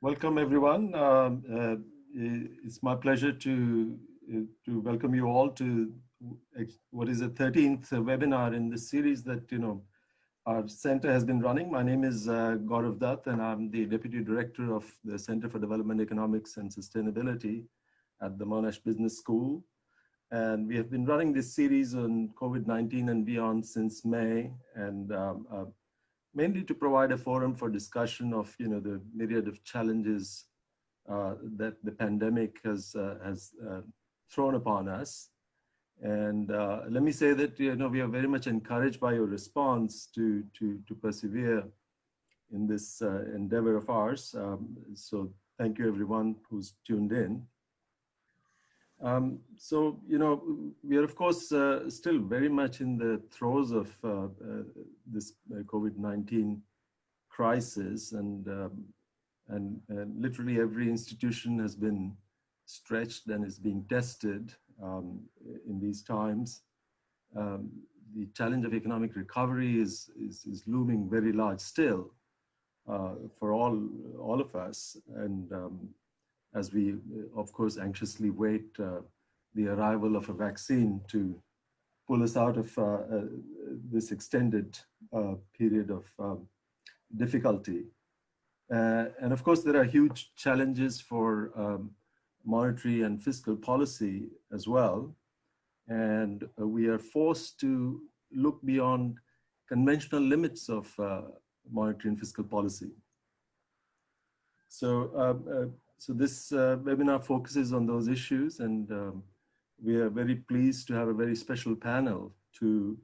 Welcome, everyone. It's my pleasure to welcome you all to what is the 13th webinar in this series that our center has been running. My name is Gaurav Dutt, and I'm the Deputy Director of the Center for Development Economics and Sustainability at the Monash Business School. And we have been running this series on COVID-19 and beyond since May, and mainly to provide a forum for discussion of the myriad of challenges that the pandemic has thrown upon us. And let me say that we are very much encouraged by your response to persevere in this endeavor of ours. So thank you, everyone who's tuned in. So we are of course still very much in the throes of this COVID-19 crisis, and literally every institution has been stretched and is being tested in these times. The challenge of economic recovery is looming very large still for all of us, and as we, of course, anxiously wait the arrival of a vaccine to pull us out of this extended period of difficulty. And of course, there are huge challenges for monetary and fiscal policy as well. And we are forced to look beyond conventional limits of monetary and fiscal policy. So this webinar focuses on those issues, and we are very pleased to have a very special panel to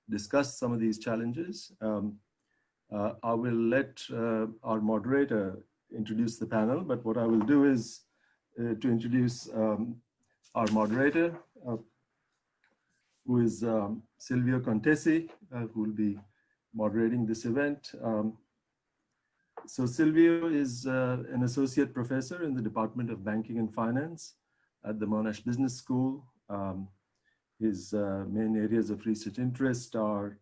discuss some of these challenges. I will let our moderator introduce the panel, but what I will do is to introduce our moderator, who is Silvio Contesi, who will be moderating this event. So Silvio is an associate professor in the Department of Banking and Finance at the Monash Business School. His main areas of research interest are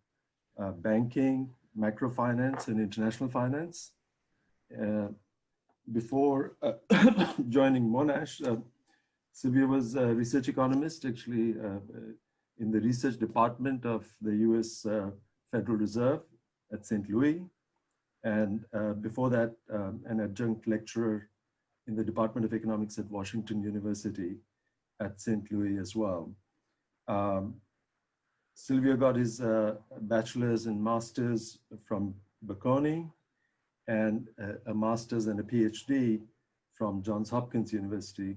banking, macrofinance, and international finance. Before joining Monash, Silvio was a research economist, actually in the research department of the US Federal Reserve at St. Louis. And before that, an adjunct lecturer in the Department of Economics at Washington University at St. Louis as well. Silvio got his bachelor's and master's from Bocconi, and a master's and a PhD from Johns Hopkins University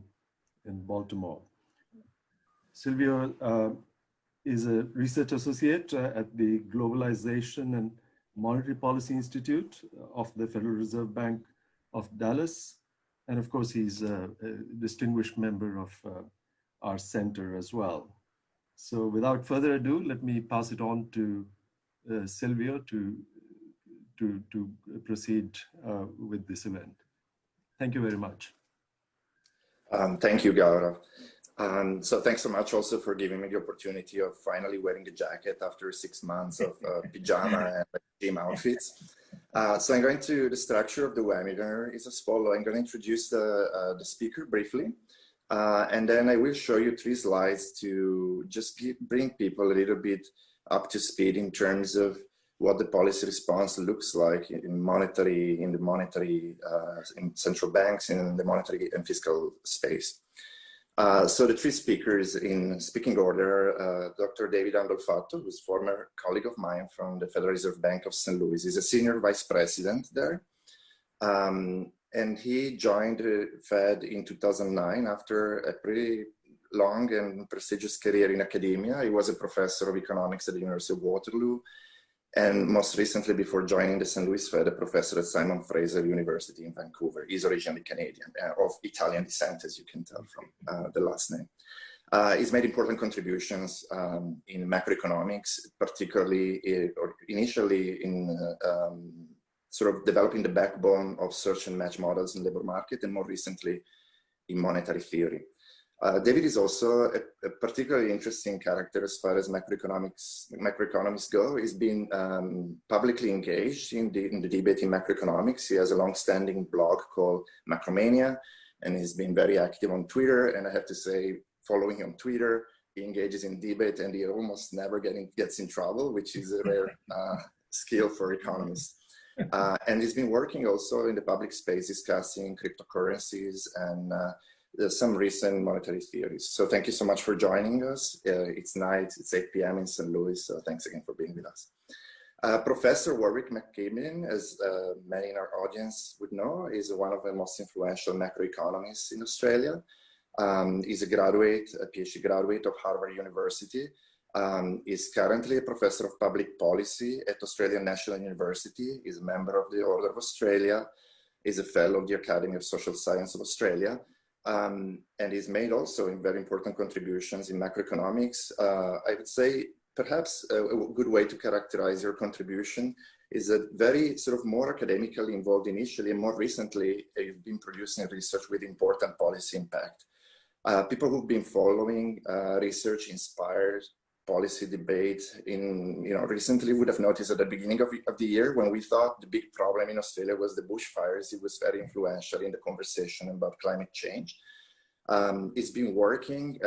in Baltimore. Silvio is a research associate at the Globalization and Monetary Policy Institute of the Federal Reserve Bank of Dallas. And of course, he's a distinguished member of our center as well. So without further ado, let me pass it on to Silvio to proceed with this event. Thank you very much. Thank you, Gaurav. So thanks so much also for giving me the opportunity of finally wearing a jacket after 6 months of pajama and gym outfits. So I'm going to, the structure of the webinar is as follows. I'm going to introduce the speaker briefly, and then I will show you 3 slides to just bring people a little bit up to speed in terms of what the policy response looks like in central banks, in the monetary and fiscal space. So the 3 speakers in speaking order, Dr. David Andolfatto, who's a former colleague of mine from the Federal Reserve Bank of St. Louis. He's a senior vice president there. And he joined the Fed in 2009 after a pretty long and prestigious career in academia. He was a professor of economics at the University of Waterloo, and most recently, before joining the St. Louis Fed, a professor at Simon Fraser University in Vancouver. He's originally Canadian, of Italian descent, as you can tell from the last name. He's made important contributions in macroeconomics, particularly, or initially in sort of developing the backbone of search and match models in labor market, and more recently in monetary theory. David is also a particularly interesting character as far as macroeconomics go. He's been publicly engaged in the debate in macroeconomics. He has a long-standing blog called Macromania, and he's been very active on Twitter. And I have to say, following him on Twitter, he engages in debate and he almost never gets in trouble, which is a rare skill for economists. And he's been working also in the public space discussing cryptocurrencies and some recent monetary theories. So thank you so much for joining us. It's night, it's 8 p.m. in St. Louis, so thanks again for being with us. Professor Warwick McCabe, as many in our audience would know, is one of the most influential macroeconomists in Australia. He's a PhD graduate of Harvard University. Is currently a professor of public policy at Australian National University. Is a member of the Order of Australia. Is a fellow of the Academy of Social Science of Australia. And he's made also very important contributions in macroeconomics. I would say perhaps a good way to characterize your contribution is that very sort of more academically involved initially, and more recently, you've been producing research with important policy impact. People who've been following research inspired policy debate recently would have noticed at the beginning of the year, when we thought the big problem in Australia was the bushfires, it was very influential in the conversation about climate change. It's been working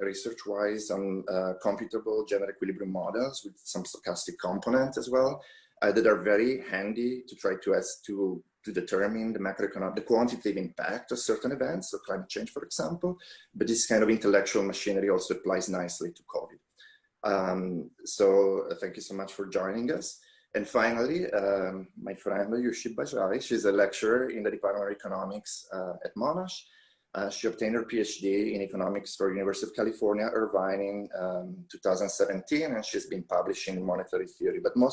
research-wise on computable general equilibrium models with some stochastic component as well, that are very handy to try to determine the quantitative impact of certain events, so climate change, for example. But this kind of intellectual machinery also applies nicely to COVID. So thank you so much for joining us. And finally, my friend Yushi Bajai, she's a lecturer in the Department of Economics at Monash. She obtained her PhD in economics from University of California, Irvine in 2017, and she's been publishing monetary theory. But more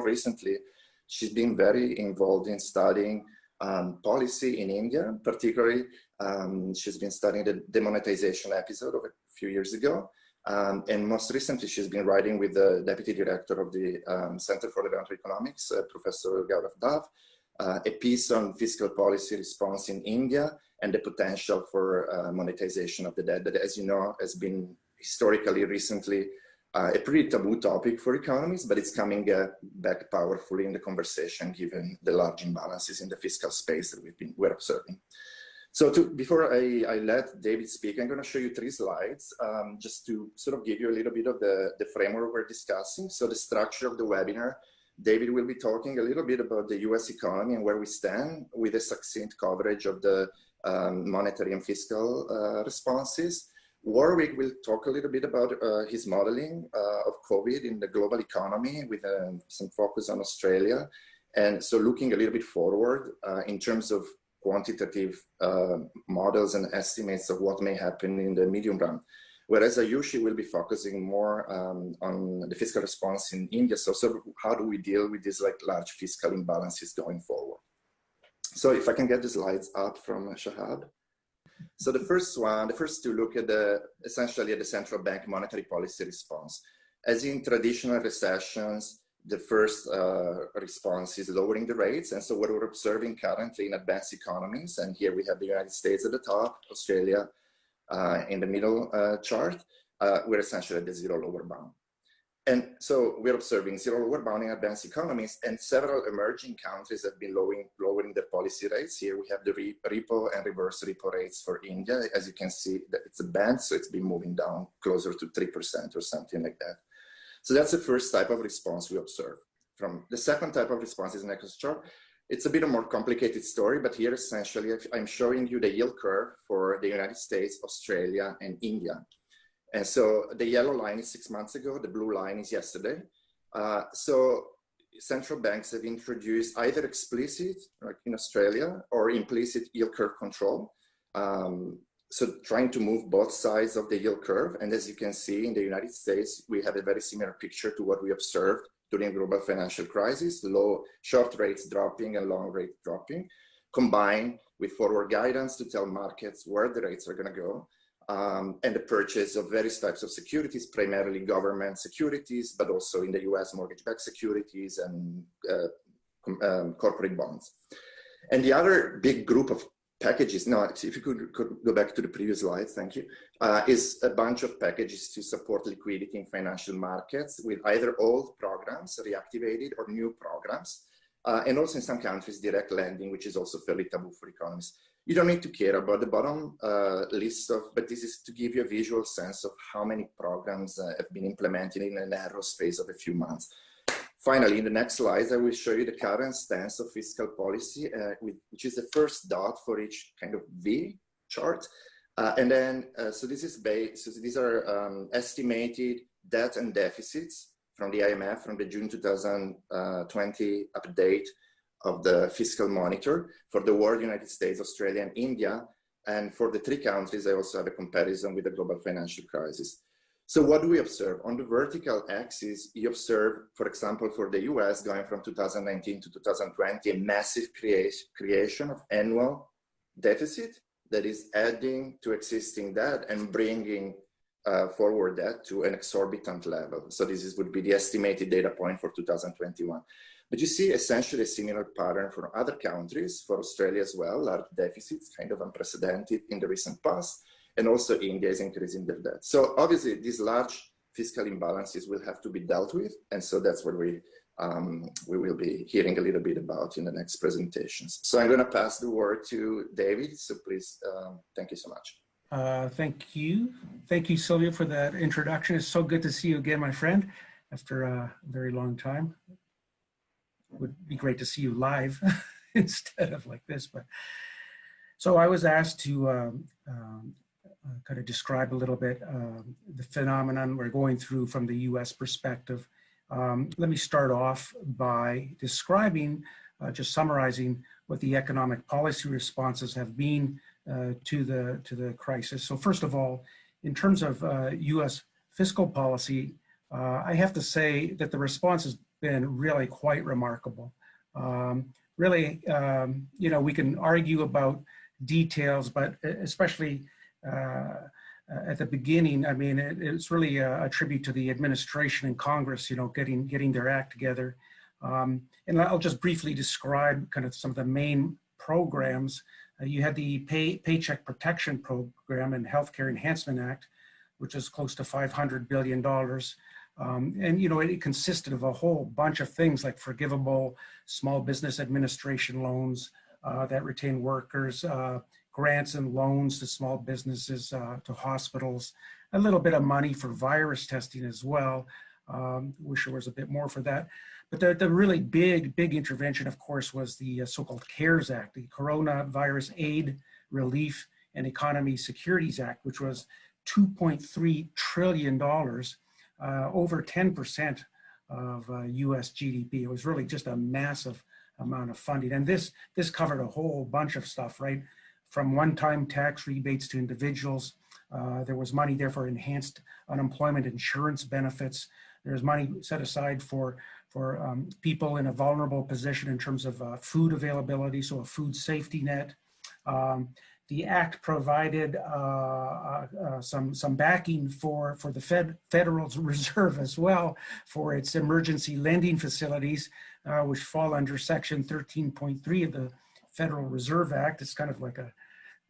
recently, she's been very involved in studying policy in India. Particularly, she's been studying the demonetization episode of a few years ago. And most recently, she's been writing with the deputy director of the Center for Development Economics, Professor Gaurav Dav, a piece on fiscal policy response in India and the potential for monetization of the debt that, as you know, has been historically recently a pretty taboo topic for economists, but it's coming back powerfully in the conversation given the large imbalances in the fiscal space that we're observing. So before I let David speak, I'm going to show you 3 slides just to sort of give you a little bit of the framework we're discussing. So the structure of the webinar, David will be talking a little bit about the US economy and where we stand with a succinct coverage of the monetary and fiscal responses. Warwick will talk a little bit about his modeling of COVID in the global economy with some focus on Australia. And so looking a little bit forward in terms of quantitative models and estimates of what may happen in the medium run. Whereas Ayushi will be focusing more on the fiscal response in India. So how do we deal with these large fiscal imbalances going forward? So if I can get the slides up from Shahab. So the first to look at essentially at the central bank monetary policy response. As in traditional recessions, the first response is lowering the rates. And so what we're observing currently in advanced economies, and here we have the United States at the top, Australia in the middle chart, we're essentially at the zero lower bound. And so we're observing zero lower bound in advanced economies, and several emerging countries have been lowering their policy rates. Here we have the repo and reverse repo rates for India. As you can see, it's a band, so it's been moving down closer to 3% or something like that. So that's the first type of response we observe. From the second type of response is next chart. It's a bit of a more complicated story, but here essentially I'm showing you the yield curve for the United States, Australia, and India. And so the yellow line is 6 months ago, the blue line is yesterday. So central banks have introduced either explicit, like in Australia, or implicit yield curve control. So trying to move both sides of the yield curve. And as you can see in the United States, we have a very similar picture to what we observed during the global financial crisis, short rates dropping and long rates dropping, combined with forward guidance to tell markets where the rates are going to go. And the purchase of various types of securities, primarily government securities, but also in the US mortgage-backed securities and corporate bonds. And the other big group of packages. No, if you could go back to the previous slide, thank you. Is a bunch of packages to support liquidity in financial markets with either old programs reactivated or new programs. And also in some countries, direct lending, which is also fairly taboo for economists. You don't need to care about the bottom list but this is to give you a visual sense of how many programs have been implemented in a narrow space of a few months. Finally, in the next slides, I will show you the current stance of fiscal policy, which is the first dot for each kind of V chart. And then, so this is based, so these are estimated debt and deficits from the IMF from the June 2020 update of the fiscal monitor for the world, United States, Australia, and India. And for the three countries, I also have a comparison with the global financial crisis. So what do we observe? On the vertical axis, you observe, for example, for the US, going from 2019 to 2020, a massive creation of annual deficit that is adding to existing debt and bringing forward debt to an exorbitant level. So this would be the estimated data point for 2021. But you see essentially a similar pattern for other countries, for Australia as well, large deficits, kind of unprecedented in the recent past. And also India is increasing their debt. So obviously these large fiscal imbalances will have to be dealt with. And so that's what we will be hearing a little bit about in the next presentations. So I'm gonna pass the word to David. So please, thank you so much. Thank you. Thank you, Sylvia, for that introduction. It's so good to see you again, my friend, after a very long time. It would be great to see you live instead of like this. But so I was asked to kind of describe a little bit the phenomenon we're going through from the US perspective. Let me start off by describing, just summarizing what the economic policy responses have been to the crisis. So first of all, in terms of US fiscal policy, I have to say that the response has been really quite remarkable. Really, you know, we can argue about details, but especially at the beginning, I mean, it's really a tribute to the administration and Congress, you know, getting their act together. And I'll just briefly describe kind of some of the main programs. You had the Paycheck Protection Program and Healthcare Enhancement Act, which is close to $500 billion. And, you know, it consisted of a whole bunch of things like forgivable small business administration loans that retain workers, grants and loans to small businesses, to hospitals, a little bit of money for virus testing as well. Wish there was a bit more for that. But the really big intervention, of course, was the so-called CARES Act, the Coronavirus Aid, Relief, and Economy Securities Act, which was $2.3 trillion, over 10% of US GDP. It was really just a massive amount of funding. And this covered a whole bunch of stuff, right? From one-time tax rebates to individuals. There was money there for enhanced unemployment insurance benefits. There's money set aside for people in a vulnerable position in terms of food availability, so a food safety net. The act provided some backing for the Federal Reserve as well for its emergency lending facilities, which fall under Section 13.3 of the Federal Reserve Act. It's kind of like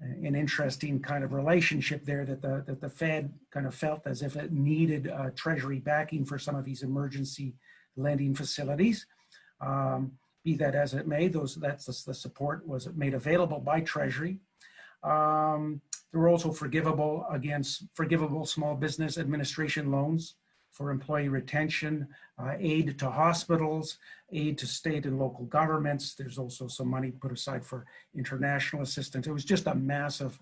an interesting kind of relationship there that the Fed kind of felt as if it needed Treasury backing for some of these emergency lending facilities. Be that as it may, the support was made available by Treasury. There were also forgivable small business administration loans for employee retention, aid to hospitals, aid to state and local governments. There's also some money put aside for international assistance. It was just a massive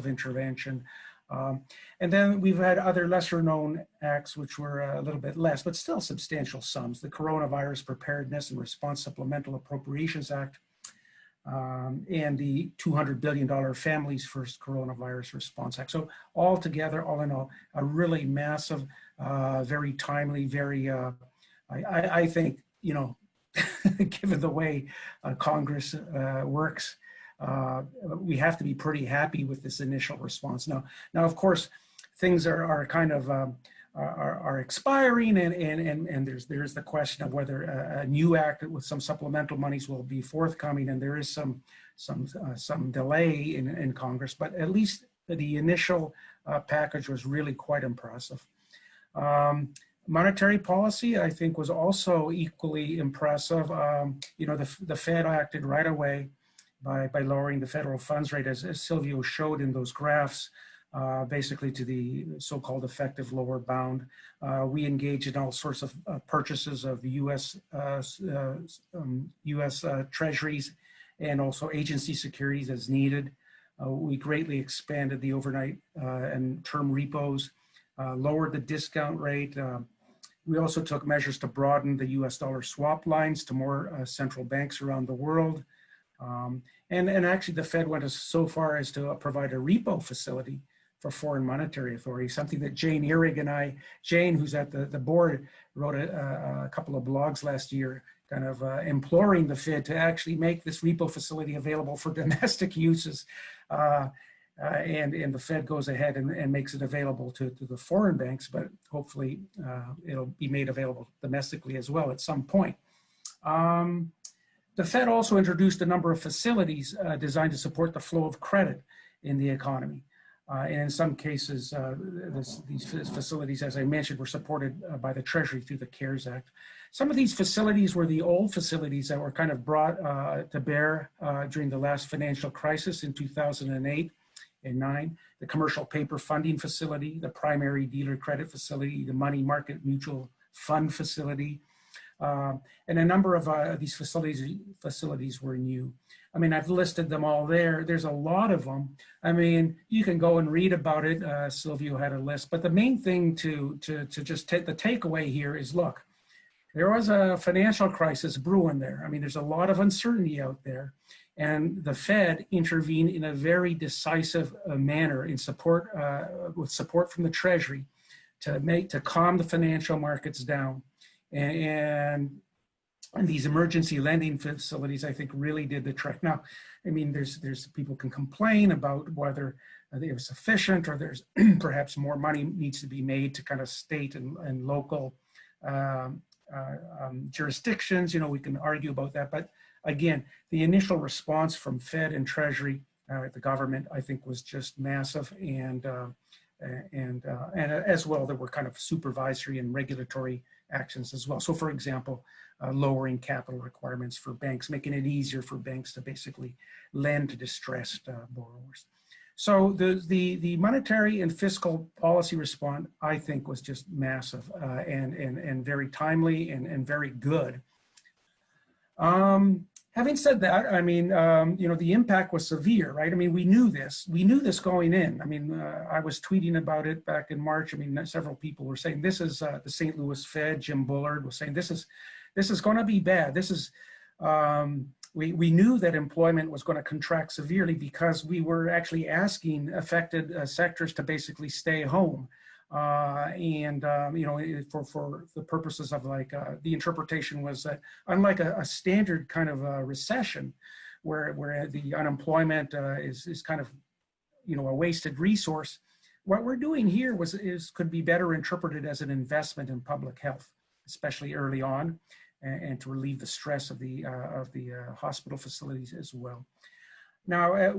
intervention. And then we've had other lesser known acts, which were a little bit less, but still substantial sums. The Coronavirus Preparedness and Response Supplemental Appropriations Act, and the $200 billion Families First Coronavirus Response Act. So all together, all in all, a really massive, very timely, very, I think, you know, given the way Congress works, we have to be pretty happy with this initial response. Now of course, things are kind of are expiring, and there's the question of whether a new act with some supplemental monies will be forthcoming, and there is some delay in Congress, but at least the initial package was really quite impressive. Monetary policy, I think, was also equally impressive. The Fed acted right away by lowering the federal funds rate, as Silvio showed in those graphs, basically to the so-called effective lower bound. We engaged in all sorts of purchases of U.S. Treasuries and also agency securities as needed. We greatly expanded the overnight and term repos, lowered the discount rate. We also took measures to broaden the US dollar swap lines to more central banks around the world. And actually the Fed went so far as to provide a repo facility for foreign monetary authority, something that Jane Ehrig and Jane, who's at the board, wrote a couple of blogs last year, kind of imploring the Fed to actually make this repo facility available for domestic uses. And the Fed goes ahead and makes it available to the foreign banks, but hopefully it'll be made available domestically as well at some point. The Fed also introduced a number of facilities designed to support the flow of credit in the economy. And in some cases, these facilities, as I mentioned, were supported by the Treasury through the CARES Act. Some of these facilities were the old facilities that were kind of brought to bear during the last financial crisis in 2008 and 9, the commercial paper funding facility, the primary dealer credit facility, the money market mutual fund facility, and a number of these facilities were new. I mean, I've listed them all there. There's a lot of them. I mean, you can go and read about it. Silvio had a list, but the main thing to just take the takeaway here is, look, there was a financial crisis brewing there. I mean, there's a lot of uncertainty out there, and the Fed intervened in a very decisive manner in support, with support from the Treasury, to calm the financial markets down. And these emergency lending facilities, I think, really did the trick. Now, I mean, there's people can complain about whether they were sufficient, or there's perhaps more money needs to be made to kind of state and local jurisdictions. You know, we can argue about that, but again, the initial response from Fed and Treasury, the government, I think, was just massive, and as well, there were kind of supervisory and regulatory actions as well. So, for example, lowering capital requirements for banks, making it easier for banks to basically lend to distressed borrowers. So the monetary and fiscal policy response, I think, was just massive and very timely and very good. Having said that, I mean, you know, the impact was severe, right? I mean, we knew this going in. I mean, I was tweeting about it back in March. I mean, several people were saying, this is the St. Louis Fed, Jim Bullard was saying, this is going to be bad. This is, we knew that employment was going to contract severely because we were actually asking affected sectors to basically stay home. You know, for the purposes of like, the interpretation was that unlike a standard kind of recession where the unemployment is kind of, you know, a wasted resource, what we're doing here could be better interpreted as an investment in public health, especially early on, and to relieve the stress of the hospital facilities as well. Now,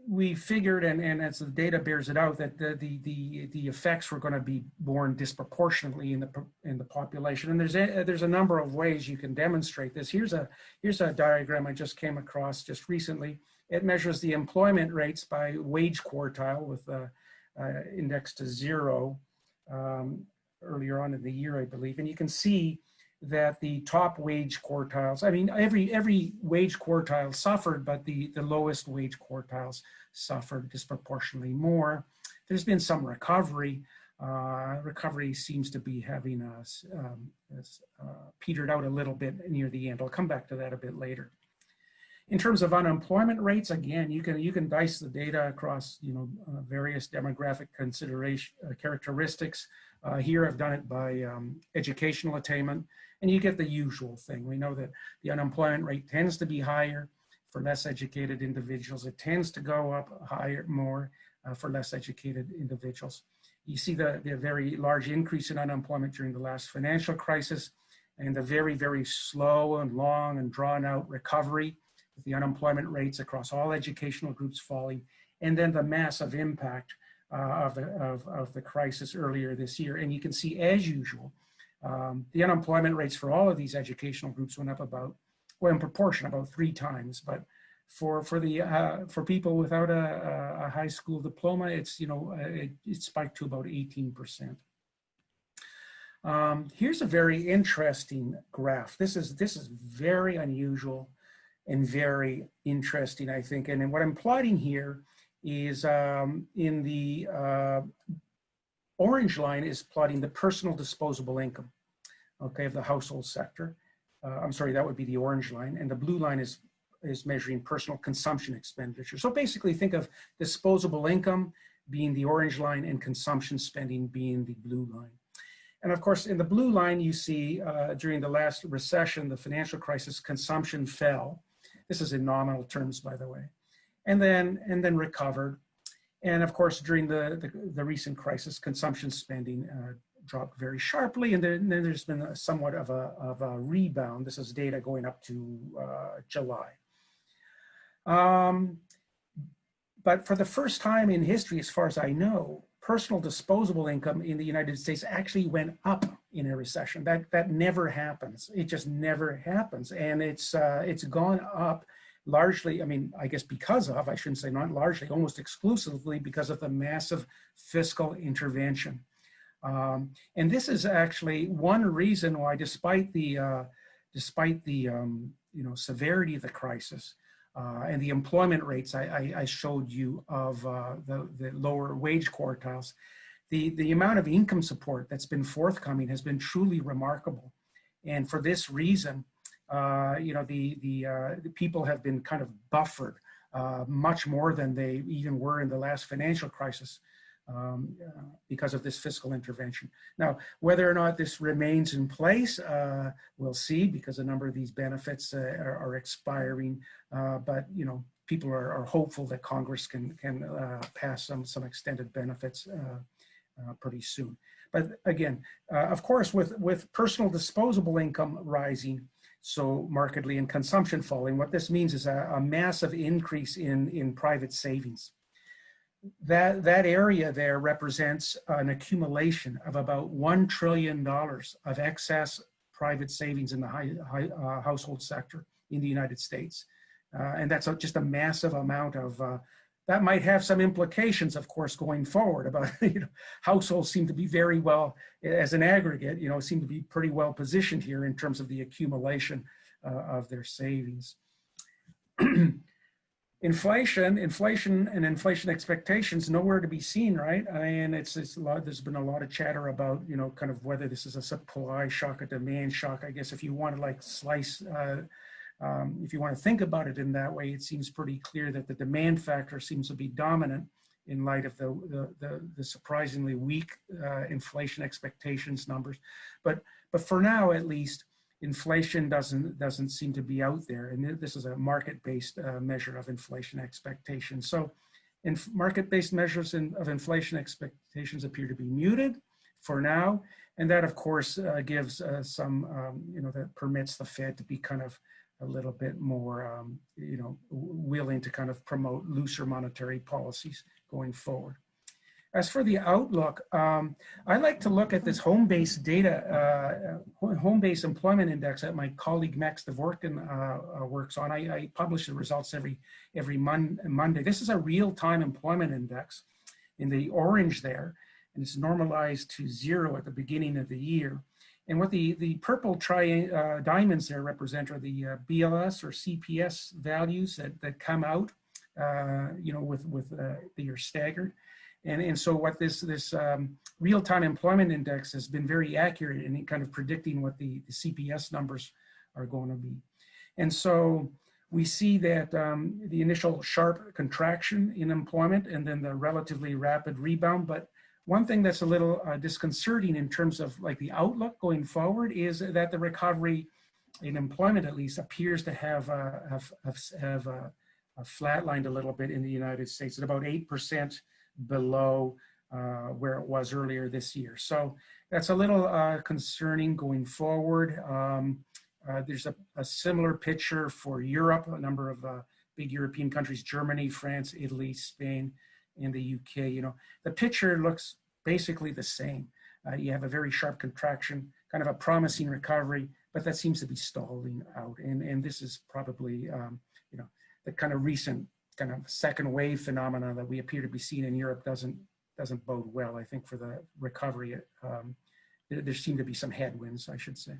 we figured, and as the data bears it out, that the effects were going to be borne disproportionately in the population. And there's a number of ways you can demonstrate this. Here's a diagram I just came across just recently. It measures the employment rates by wage quartile with index to 0 earlier on in the year, I believe. And you can see that the top wage quartiles, I mean, every wage quartile suffered, but the lowest wage quartiles suffered disproportionately more. There's been some recovery. Recovery seems to be having petered out a little bit near the end. I'll come back to that a bit later. In terms of unemployment rates, again, you can dice the data across, you know, various demographic characteristics. Here I've done it by educational attainment, and you get the usual thing. We know that the unemployment rate tends to be higher for less educated individuals. It tends to go up more for less educated individuals. You see the very large increase in unemployment during the last financial crisis, and the very, very slow and long and drawn out recovery, with the unemployment rates across all educational groups falling, and then the massive impact of the crisis earlier this year. And you can see, as usual, the unemployment rates for all of these educational groups went up about, well, in proportion, about 3 times. But for people without a high school diploma, it's, you know, it spiked to about 18%. Here's a very interesting graph. This is very unusual and very interesting, I think. And what I'm plotting here is in the orange line is plotting the personal disposable income, okay, of the household sector. I'm sorry, that would be the orange line. And the blue line is measuring personal consumption expenditure. So basically think of disposable income being the orange line and consumption spending being the blue line. And of course, in the blue line, you see during the last recession, the financial crisis, consumption fell. This is in nominal terms, by the way, and then recovered. And of course, during the recent crisis, consumption spending dropped very sharply, and then there's been somewhat of a rebound. This is data going up to July. But for the first time in history, as far as I know, personal disposable income in the United States actually went up in a recession. That never happens. It just never happens. And it's gone up largely, I mean, I guess because of, I shouldn't say not largely, almost exclusively because of the massive fiscal intervention. And this is actually one reason why, despite the severity of the crisis, and the employment rates I showed you of the lower wage quartiles, the amount of income support that's been forthcoming has been truly remarkable. And for this reason, the people have been kind of buffered much more than they even were in the last financial crisis because of this fiscal intervention. Now, whether or not this remains in place, we'll see, because a number of these benefits are expiring. But you know, people are hopeful that Congress can pass some extended benefits pretty soon. But again, of course, with personal disposable income rising so markedly and consumption falling, what this means is a massive increase in private savings. That area there represents an accumulation of about $1 trillion of excess private savings in the household sector in the United States. And that's just a massive amount of, that might have some implications, of course, going forward about, households seem to be very well, as an aggregate, seem to be pretty well positioned here in terms of the accumulation of their savings. Inflation expectations nowhere to be seen, right? I mean, it's a lot. There's been a lot of chatter about, kind of whether this is a supply shock, a demand shock. I guess if you want to like slice, if you want to think about it in that way, it seems pretty clear that the demand factor seems to be dominant in light of the surprisingly weak inflation expectations numbers. But for now, at least, inflation doesn't seem to be out there, and this is a market-based measure of inflation expectations. So, market-based measures of inflation expectations appear to be muted for now, and that, of course, gives some, that permits the Fed to be kind of a little bit more, willing to kind of promote looser monetary policies going forward. As for the outlook, I like to look at this home-based data, home-based employment index that my colleague Max Dvorkin works on. I publish the results every Monday. This is a real-time employment index in the orange there, and it's normalized to 0 at the beginning of the year. And what the purple diamonds there represent are the BLS or CPS values that come out, with the year staggered. And so what this real-time employment index has been very accurate in kind of predicting what the CPS numbers are going to be. And so we see that the initial sharp contraction in employment and then the relatively rapid rebound. But one thing that's a little disconcerting in terms of like the outlook going forward is that the recovery in employment, at least, appears to have flatlined a little bit in the United States at about 8% below where it was earlier this year. So that's a little concerning going forward. There's a similar picture for Europe, a number of big European countries, Germany, France, Italy, Spain, and the UK. You know, the picture looks basically the same. You have a very sharp contraction, kind of a promising recovery, but that seems to be stalling out. And this is probably, you know, the kind of recent kind of second wave phenomena that we appear to be seeing in Europe doesn't bode well, I think, for the recovery. There seem to be some headwinds, I should say.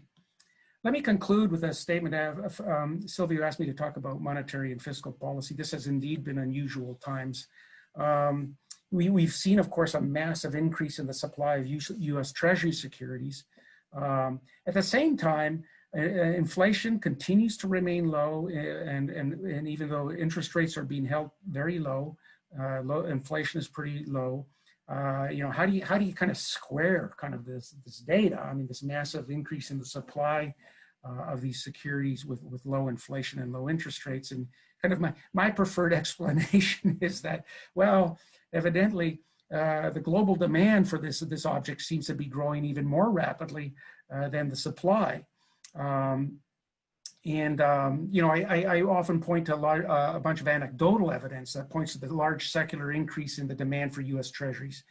Let me conclude with a statement. Sylvia asked me to talk about monetary and fiscal policy. This has indeed been unusual times. We've seen, of course, a massive increase in the supply of U.S. Treasury securities. At the same time, inflation continues to remain low, and even though interest rates are being held very low, inflation is pretty low. You know, how do you kind of square kind of this data? I mean, this massive increase in the supply of these securities with low inflation and low interest rates. And kind of my preferred explanation is that, well, evidently the global demand for this object seems to be growing even more rapidly than the supply. You know, I often point to a bunch of anecdotal evidence that points to the large secular increase in the demand for U.S. Treasuries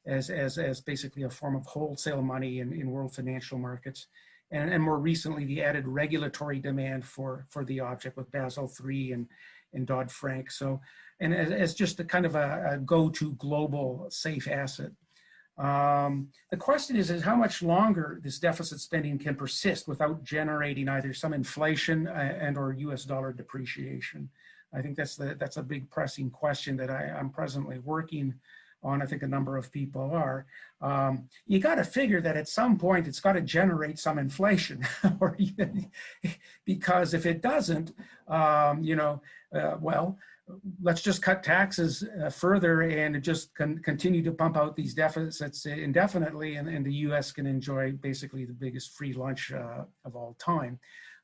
as basically a form of wholesale money in world financial markets. And more recently, the added regulatory demand for the object with Basel III and Dodd-Frank. So, and as just a kind of a go-to global safe asset. The question is how much longer this deficit spending can persist without generating either some inflation and or US dollar depreciation. I think that's a big pressing question that I'm presently working on. I think a number of people are. You got to figure that at some point it's got to generate some inflation, or because if it doesn't, you know, well, let's just cut taxes further and just continue to pump out these deficits indefinitely, and the U.S. can enjoy basically the biggest free lunch of all time.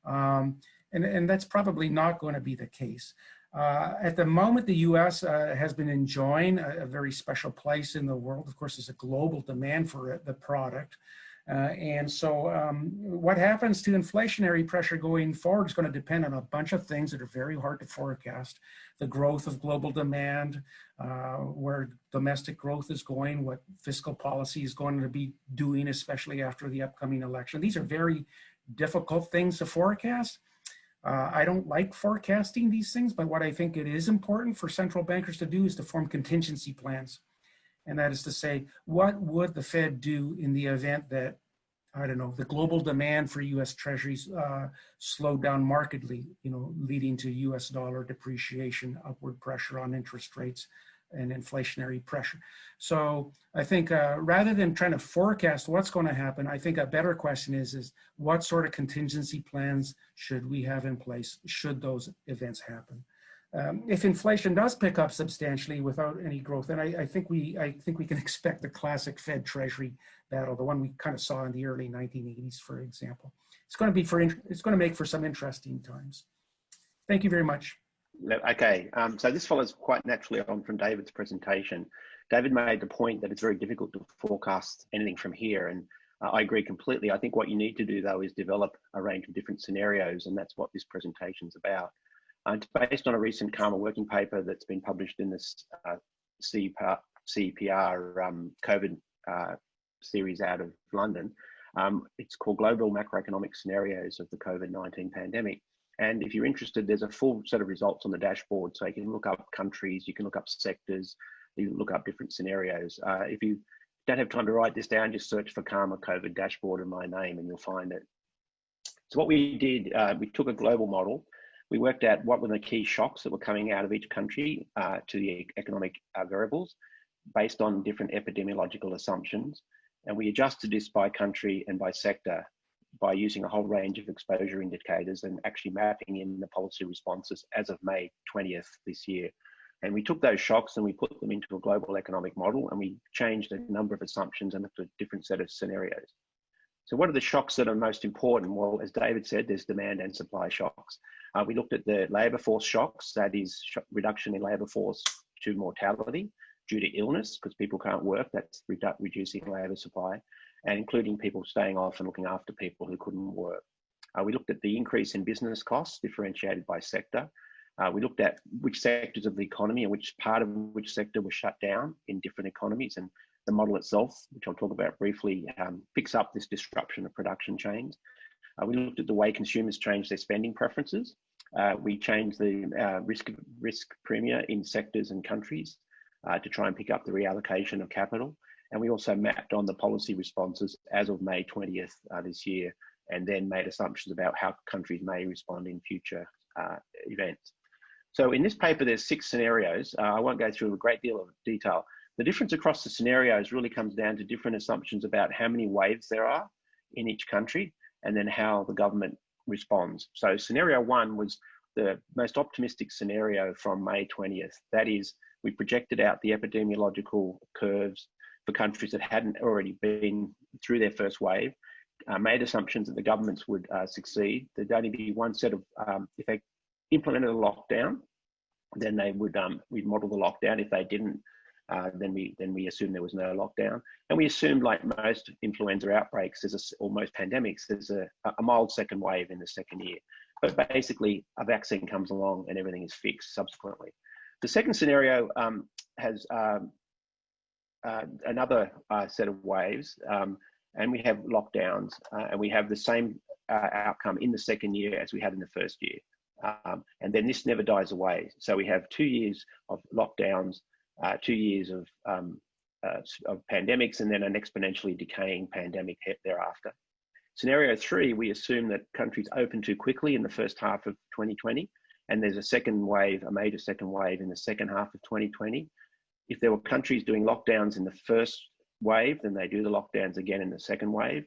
And that's probably not going to be the case. At the moment, the U.S. has been enjoying a very special place in the world. Of course, there's a global demand for the product. And so what happens to inflationary pressure going forward is going to depend on a bunch of things that are very hard to forecast. The growth of global demand, where domestic growth is going, what fiscal policy is going to be doing, especially after the upcoming election. These are very difficult things to forecast. I don't like forecasting these things, but what I think it is important for central bankers to do is to form contingency plans. And that is to say, what would the Fed do in the event that, I don't know, the global demand for U.S. Treasuries slowed down markedly, you know, leading to U.S. dollar depreciation, upward pressure on interest rates, and inflationary pressure. So I think rather than trying to forecast what's going to happen, I think a better question is what sort of contingency plans should we have in place should those events happen? If inflation does pick up substantially without any growth, then I think we can expect the classic Fed Treasury battle, the one we kind of saw in the early 1980s, for example. It's going to make for some interesting times. Thank you very much. Okay, so this follows quite naturally on from David's presentation. David made the point that it's very difficult to forecast anything from here, and I agree completely. I think what you need to do, though, is develop a range of different scenarios, and that's what this presentation is about. It's based on a recent Karma working paper that's been published in this CPR COVID series out of London. It's called Global Macroeconomic Scenarios of the COVID-19 Pandemic. And if you're interested, there's a full set of results on the dashboard. So you can look up countries, you can look up sectors, you can look up different scenarios. If you don't have time to write this down, just search for Karma COVID dashboard and my name and you'll find it. So what we did, we took a global model. We worked out what were the key shocks that were coming out of each country to the economic variables based on different epidemiological assumptions. And we adjusted this by country and by sector by using a whole range of exposure indicators and actually mapping in the policy responses as of May 20th this year. And we took those shocks and we put them into a global economic model, and we changed a number of assumptions and looked at a different set of scenarios. So what are the shocks that are most important? Well, as David said, there's demand and supply shocks. We looked at the labour force shocks, that is reduction in labour force to mortality due to illness, because people can't work, that's reducing labour supply, and including people staying off and looking after people who couldn't work. We looked at the increase in business costs differentiated by sector. We looked at which sectors of the economy and which part of which sector was shut down in different economies, and the model itself, which I'll talk about briefly, picks up this disruption of production chains. We looked at the way consumers change their spending preferences. We changed the risk premia in sectors and countries to try and pick up the reallocation of capital. And we also mapped on the policy responses as of May 20th this year, and then made assumptions about how countries may respond in future events. So in this paper, there's 6 scenarios. I won't go through a great deal of detail. The difference across the scenarios really comes down to different assumptions about how many waves there are in each country, and then how the government responds. So scenario 1 was the most optimistic scenario from May 20th. That is, we projected out the epidemiological curves for countries that hadn't already been through their first wave, made assumptions that the governments would succeed. There'd only be one set of, if they implemented a lockdown, then they would, we'd model the lockdown. If they didn't, then we assumed there was no lockdown. And we assumed, like most influenza outbreaks, or most pandemics, there's a mild second wave in the second year. But basically, a vaccine comes along and everything is fixed subsequently. The second scenario has another set of waves, and we have lockdowns, and we have the same outcome in the second year as we had in the first year. And then this never dies away. So we have 2 years of lockdowns, 2 years of pandemics, and then an exponentially decaying pandemic thereafter. Scenario 3, we assume that countries open too quickly in the first half of 2020, and there's a second wave, a major second wave in the second half of 2020. If there were countries doing lockdowns in the first wave, then they do the lockdowns again in the second wave.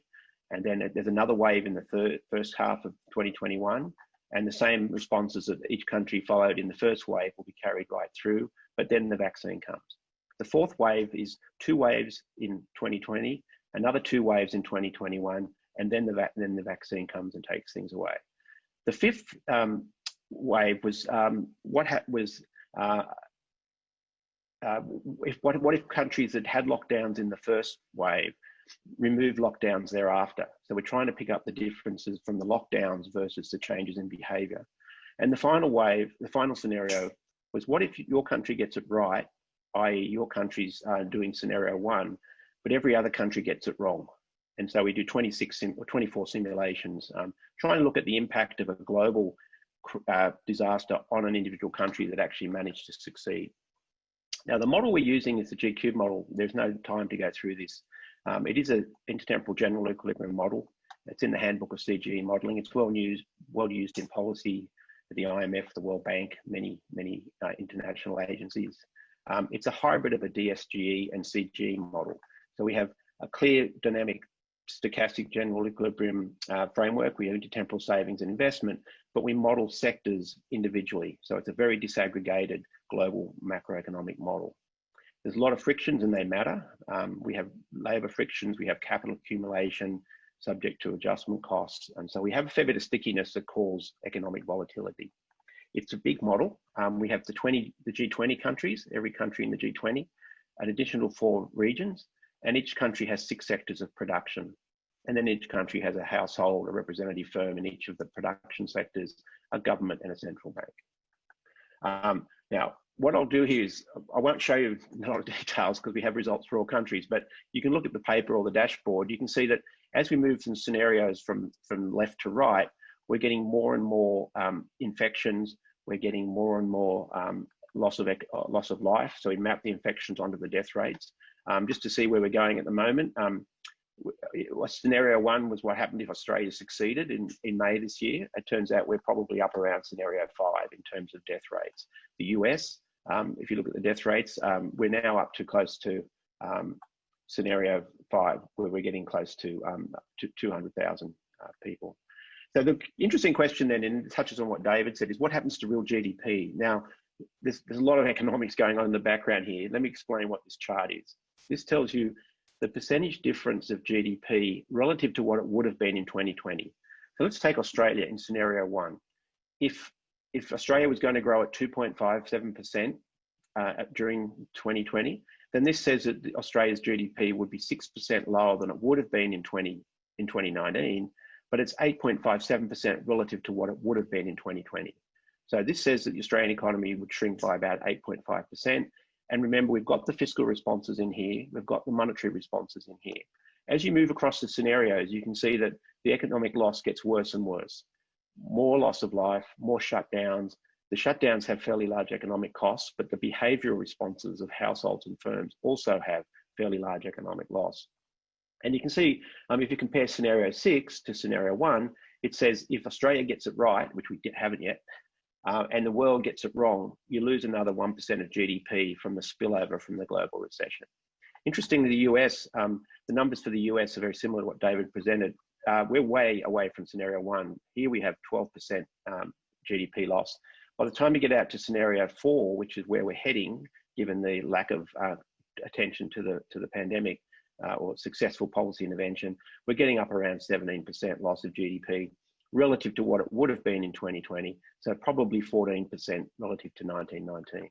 And then there's another wave in the first half of 2021. And the same responses that each country followed in the first wave will be carried right through, but then the vaccine comes. The fourth wave is 2 waves in 2020, another 2 waves in 2021, and then the vaccine comes and takes things away. The fifth wave was what if countries that had lockdowns in the first wave remove lockdowns thereafter? So we're trying to pick up the differences from the lockdowns versus the changes in behaviour. And the final wave, the final scenario, was what if your country gets it right, i.e. your country's doing scenario 1, but every other country gets it wrong. And so we do 24 simulations, trying to look at the impact of a global disaster on an individual country that actually managed to succeed. Now, the model we're using is the G-cube model. There's no time to go through this. It is an intertemporal general equilibrium model. It's in the handbook of CGE modeling. It's well used in policy, the IMF, the World Bank, many international agencies. It's a hybrid of a DSGE and CGE model. So we have a clear dynamic stochastic general equilibrium framework. We have intertemporal savings and investment, but we model sectors individually. So it's a very disaggregated global macroeconomic model. There's a lot of frictions and they matter. We have labour frictions, we have capital accumulation subject to adjustment costs. And so we have a fair bit of stickiness that causes economic volatility. It's a big model. We have the G20 countries, every country in the G20, an additional 4 regions, and each country has 6 sectors of production. And then each country has a household, a representative firm in each of the production sectors, a government and a central bank. Now, what I'll do here is, I won't show you a lot of details because we have results for all countries, but you can look at the paper or the dashboard. You can see that as we move from scenarios from left to right, we're getting more and more infections. We're getting more and more loss of life. So we map the infections onto the death rates. Just to see where we're going at the moment. Scenario 1 was what happened if Australia succeeded in May this year. It turns out we're probably up around scenario 5 in terms of death rates. The US, if you look at the death rates, we're now up to close to scenario 5, where we're getting close to 200,000 people. So the interesting question then, and it touches on what David said, is what happens to real GDP? Now, there's a lot of economics going on in the background here. Let me explain what this chart is. This tells you the percentage difference of GDP relative to what it would have been in 2020. So let's take Australia in scenario 1. If Australia was going to grow at 2.57% during 2020, then this says that Australia's GDP would be 6% lower than it would have been in 2019, but it's 8.57% relative to what it would have been in 2020. So this says that the Australian economy would shrink by about 8.5%. And remember, we've got the fiscal responses in here, we've got the monetary responses in here. As you move across the scenarios, you can see that the economic loss gets worse and worse. More loss of life, more shutdowns. The shutdowns have fairly large economic costs, but the behavioural responses of households and firms also have fairly large economic loss. And you can see, if you compare scenario 6 to scenario 1, it says if Australia gets it right, which we haven't yet, and the world gets it wrong, you lose another 1% of GDP from the spillover from the global recession. Interestingly, the US, the numbers for the US are very similar to what David presented. We're way away from scenario 1. Here we have 12% GDP loss. By the time you get out to scenario 4, which is where we're heading, given the lack of attention to the pandemic or successful policy intervention, we're getting up around 17% loss of GDP relative to what it would have been in 2020. So probably 14% relative to 1919.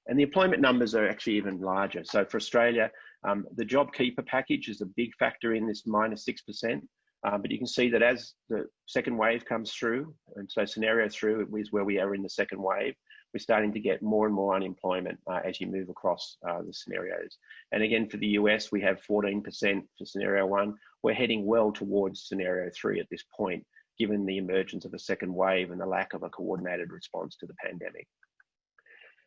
And the employment numbers are actually even larger. So for Australia, the JobKeeper package is a big factor in this -6%. But you can see that as the second wave comes through, and so scenario 3 is where we are in the second wave, we're starting to get more and more unemployment as you move across the scenarios. And again, for the US, we have 14% for scenario 1. We're heading well towards scenario 3 at this point, given the emergence of a second wave and the lack of a coordinated response to the pandemic.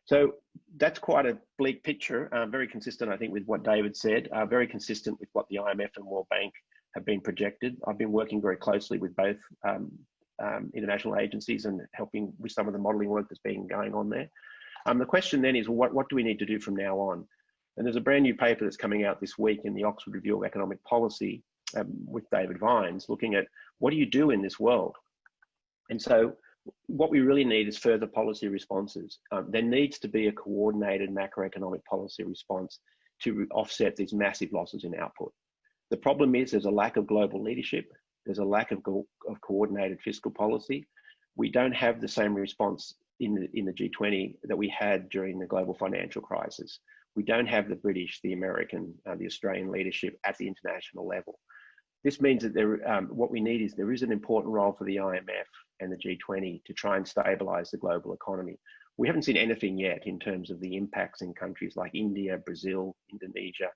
So that's quite a bleak picture, very consistent, I think, with what David said, very consistent with what the IMF and World Bank have been projected. I've been working very closely with both international agencies and helping with some of the modelling work that's been going on there. The question then is, well, what do we need to do from now on? And there's a brand new paper that's coming out this week in the Oxford Review of Economic Policy with David Vines, looking at what do you do in this world? And so what we really need is further policy responses. There needs to be a coordinated macroeconomic policy response to offset these massive losses in output. The problem is there's a lack of global leadership. There's a lack of coordinated fiscal policy. We don't have the same response in the G20 that we had during the global financial crisis. We don't have the British, the American, the Australian leadership at the international level. This means that what we need is there is an important role for the IMF and the G20 to try and stabilise the global economy. We haven't seen anything yet in terms of the impacts in countries like India, Brazil, Indonesia,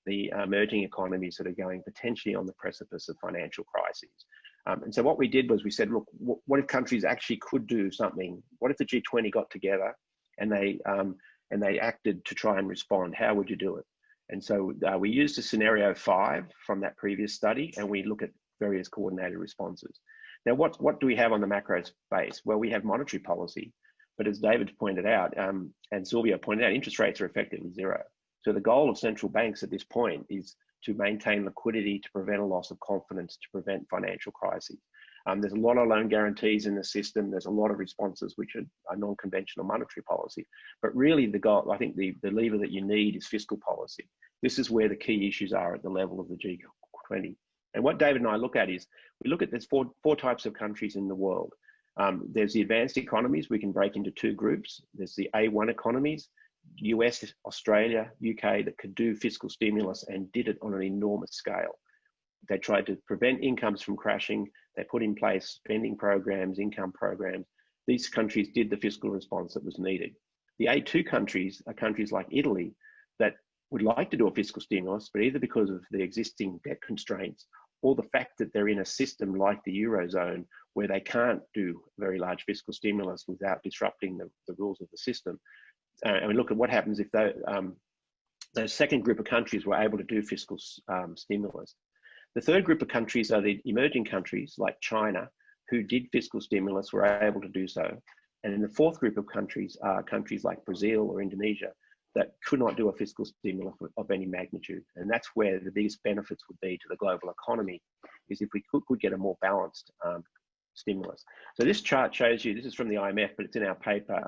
the emerging economies that are going potentially on the precipice of financial crises. And so what we did was we said, look, what if countries actually could do something? What if the G20 got together and they acted to try and respond? How would you do it? And so we used a scenario 5 from that previous study, and we look at various coordinated responses. Now, what do we have on the macro space? Well, we have monetary policy, but as David pointed out, and Sylvia pointed out, interest rates are effectively zero. So the goal of central banks at this point is to maintain liquidity, to prevent a loss of confidence, to prevent financial crises. There's a lot of loan guarantees in the system. There's a lot of responses which are non-conventional monetary policy. But really the goal, I think the lever that you need is fiscal policy. This is where the key issues are at the level of the G20. And what David and I look at is, we look at there's four types of countries in the world. There's the advanced economies. We can break into 2 groups. There's the A1 economies, US, Australia, UK, that could do fiscal stimulus and did it on an enormous scale. They tried to prevent incomes from crashing. They put in place spending programs, income programs. These countries did the fiscal response that was needed. The A2 countries are countries like Italy that would like to do a fiscal stimulus, but either because of the existing debt constraints or the fact that they're in a system like the Eurozone where they can't do very large fiscal stimulus without disrupting the rules of the system. And we look at what happens if those second group of countries were able to do fiscal stimulus. The third group of countries are the emerging countries like China, who did fiscal stimulus, were able to do so. And in the fourth group of countries are countries like Brazil or Indonesia that could not do a fiscal stimulus of any magnitude. And that's where the biggest benefits would be to the global economy, is if we could get a more balanced stimulus. So this chart shows you, this is from the IMF, but it's in our paper,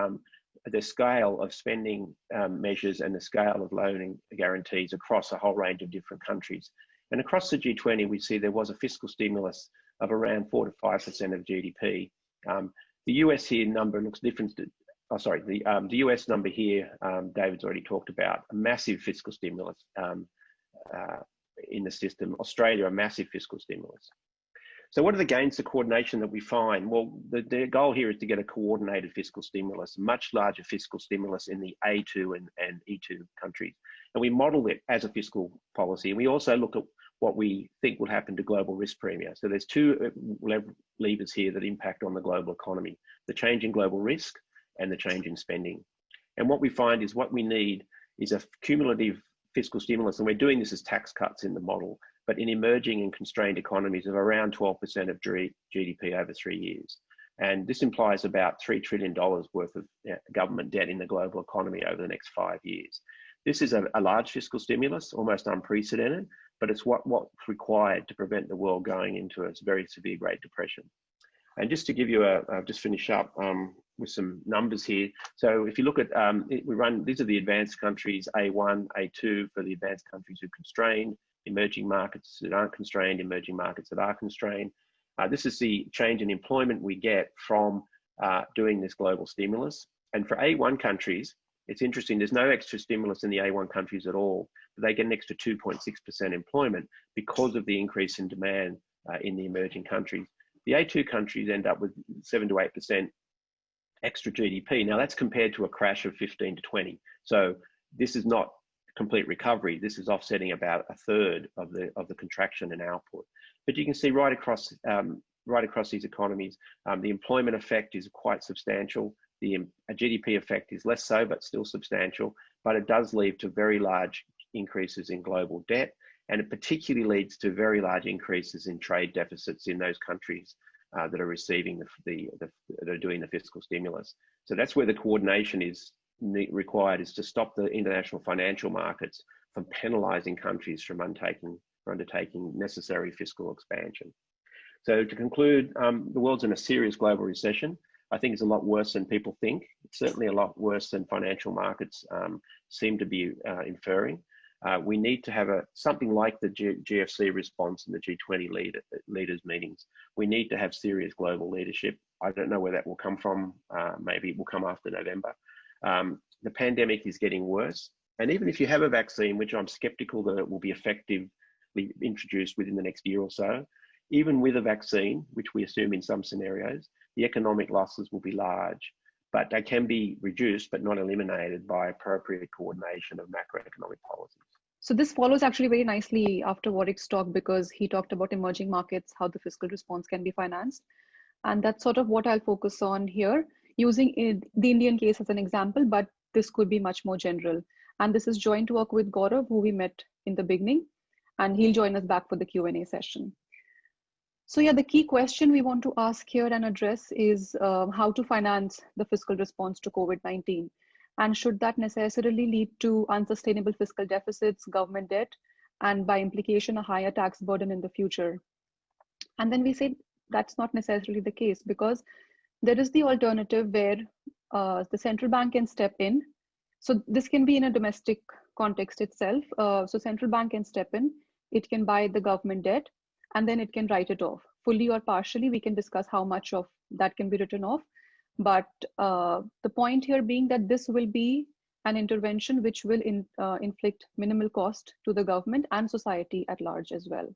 the scale of spending measures and the scale of loaning guarantees across a whole range of different countries. And across the G20, we see there was a fiscal stimulus of around 4 to 5% of GDP. The US here number looks different the US number here, David's already talked about, a massive fiscal stimulus in the system. Australia, a massive fiscal stimulus. So what are the gains to coordination that we find? Well, the goal here is to get a coordinated fiscal stimulus, a much larger fiscal stimulus in the A2 and E2 countries. And we model it as a fiscal policy. And we also look at what we think will happen to global risk premia. So there's two levers here that impact on the global economy, the change in global risk and the change in spending. And what we find is what we need is a cumulative fiscal stimulus. And we're doing this as tax cuts in the model, but in emerging and constrained economies of around 12% of GDP over 3 years. And this implies about $3 trillion worth of government debt in the global economy over the next 5 years. This is a large fiscal stimulus, almost unprecedented, but it's what's required to prevent the world going into a very severe Great Depression. And just to give you I'll just finish up with some numbers here. So if you look at, these are the advanced countries, A1, A2 for the advanced countries who are constrained, emerging markets that aren't constrained, emerging markets that are constrained. This is the change in employment we get from doing this global stimulus. And for A1 countries, it's interesting, there's no extra stimulus in the A1 countries at all, but they get an extra 2.6% employment because of the increase in demand in the emerging countries. The A2 countries end up with 7 to 8% extra GDP. Now that's compared to a crash of 15 to 20. So this is not complete recovery. This is offsetting about a third of the contraction in output. But you can see right across these economies, the employment effect is quite substantial. The GDP effect is less so, but still substantial. But it does lead to very large increases in global debt, and it particularly leads to very large increases in trade deficits in those countries that are receiving that are doing the fiscal stimulus. So that's where the coordination is required, is to stop the international financial markets from penalising countries from undertaking necessary fiscal expansion. So to conclude, the world's in a serious global recession. I think it's a lot worse than people think. It's certainly a lot worse than financial markets seem to be inferring. We need to have something like the GFC response in the G20 leaders meetings. We need to have serious global leadership. I don't know where that will come from. Maybe it will come after November. The pandemic is getting worse. And even if you have a vaccine, which I'm skeptical that it will be effectively introduced within the next year or so, even with a vaccine, which we assume in some scenarios, the economic losses will be large, but they can be reduced but not eliminated by appropriate coordination of macroeconomic policies. So this follows actually very nicely after Warwick's talk, because he talked about emerging markets, how the fiscal response can be financed. And that's sort of what I'll focus on here, using the Indian case as an example, but this could be much more general. And this is joint work with Gaurav, who we met in the beginning, and he'll join us back for the Q&A session. So yeah, the key question we want to ask here and address is how to finance the fiscal response to COVID-19. And should that necessarily lead to unsustainable fiscal deficits, government debt, and by implication, a higher tax burden in the future? And then we say that's not necessarily the case, because there is the alternative where the central bank can step in. So this can be in a domestic context itself. So central bank can step in, it can buy the government debt, and then it can write it off fully or partially. We can discuss how much of that can be written off. But the point here being that this will be an intervention which will inflict minimal cost to the government and society at large as well.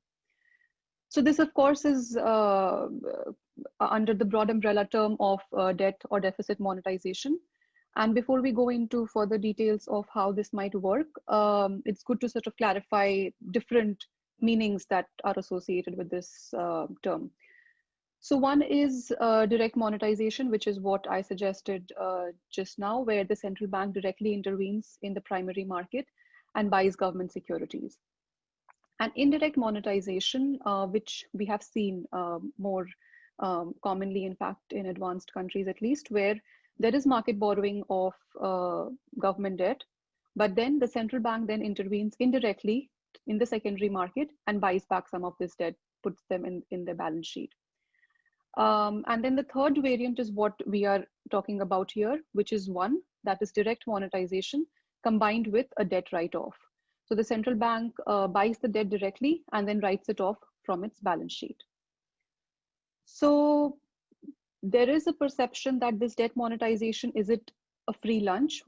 So this, of course, is under the broad umbrella term of debt or deficit monetization. And before we go into further details of how this might work, it's good to sort of clarify different meanings that are associated with this term. So one is direct monetization, which is what I suggested just now, where the central bank directly intervenes in the primary market and buys government securities. And indirect monetization, which we have seen more commonly, in fact, in advanced countries at least, where there is market borrowing of government debt, but then the central bank then intervenes indirectly in the secondary market and buys back some of this debt, puts them in the balance sheet. And then the third variant is what we are talking about here, which is one that is direct monetization combined with a debt write-off. So the central bank buys the debt directly and then writes it off from its balance sheet. So there is a perception that this debt monetization, is it a free lunch.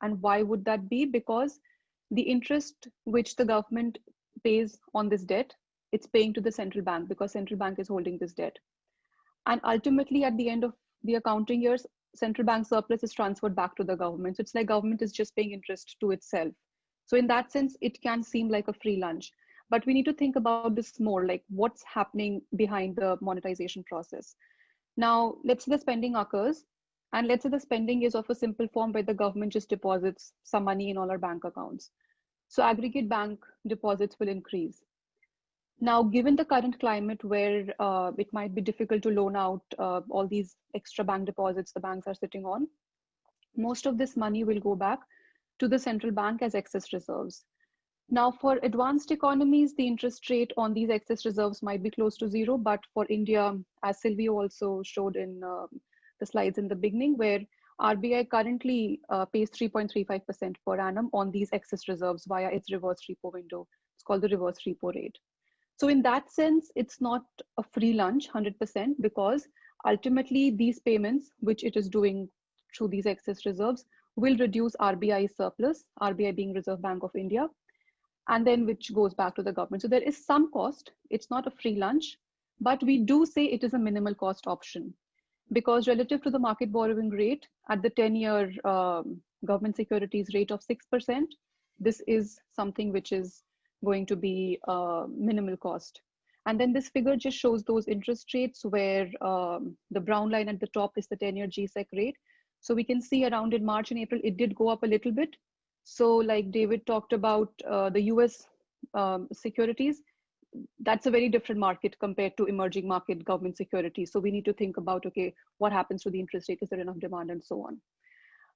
And why would that be? Because the interest which the government pays on this debt, it's paying to the central bank because central bank is holding this debt. And ultimately, at the end of the accounting years, central bank surplus is transferred back to the government. So it's like government is just paying interest to itself. So in that sense, it can seem like a free lunch. But we need to think about this more, like what's happening behind the monetization process. Now, let's say the spending occurs, and let's say the spending is of a simple form where the government just deposits some money in all our bank accounts. So aggregate bank deposits will increase. Now, given the current climate where it might be difficult to loan out all these extra bank deposits the banks are sitting on, most of this money will go back to the central bank as excess reserves. Now, for advanced economies, the interest rate on these excess reserves might be close to zero. But for India, as Sylvie also showed in the slides in the beginning, where RBI currently pays 3.35% per annum on these excess reserves via its reverse repo window. It's called the reverse repo rate. So in that sense, it's not a free lunch 100% because ultimately these payments, which it is doing through these excess reserves, will reduce RBI surplus, RBI being Reserve Bank of India, and then which goes back to the government. So there is some cost. It's not a free lunch, but we do say it is a minimal cost option because relative to the market borrowing rate at the 10-year government securities rate of 6%, this is something which is going to be minimal cost. And then this figure just shows those interest rates where the brown line at the top is the 10-year GSEC rate. So we can see around in March and April, it did go up a little bit. So like David talked about the US securities, that's a very different market compared to emerging market government securities. So we need to think about, okay, what happens to the interest rate? Is there enough demand and so on?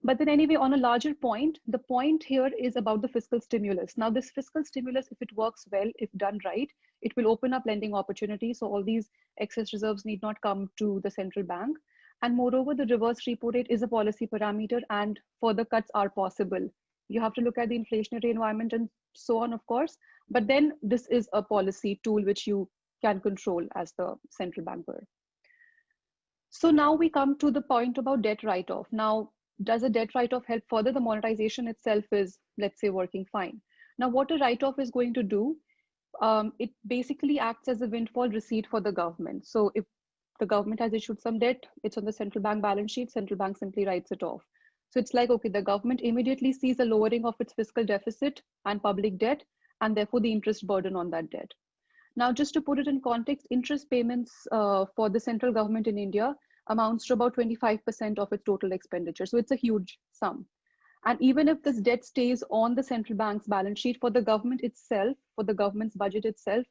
But then anyway, on a larger point, the point here is about the fiscal stimulus. Now this fiscal stimulus, if it works well, if done right, it will open up lending opportunities. So all these excess reserves need not come to the central bank. And moreover, the reverse repo rate is a policy parameter and further cuts are possible. You have to look at the inflationary environment and so on, of course. But then this is a policy tool which you can control as the central banker. So now we come to the point about debt write-off. Now, does a debt write-off help further? The monetization itself is, let's say, working fine. Now, what a write-off is going to do, it basically acts as a windfall receipt for the government. So if the government has issued some debt, it's on the central bank balance sheet, central bank simply writes it off. So it's like, okay, the government immediately sees a lowering of its fiscal deficit and public debt, and therefore the interest burden on that debt. Now, just to put it in context, interest payments for the central government in India amounts to about 25% of its total expenditure. So it's a huge sum. And even if this debt stays on the central bank's balance sheet, for the government itself, for the government's budget itself,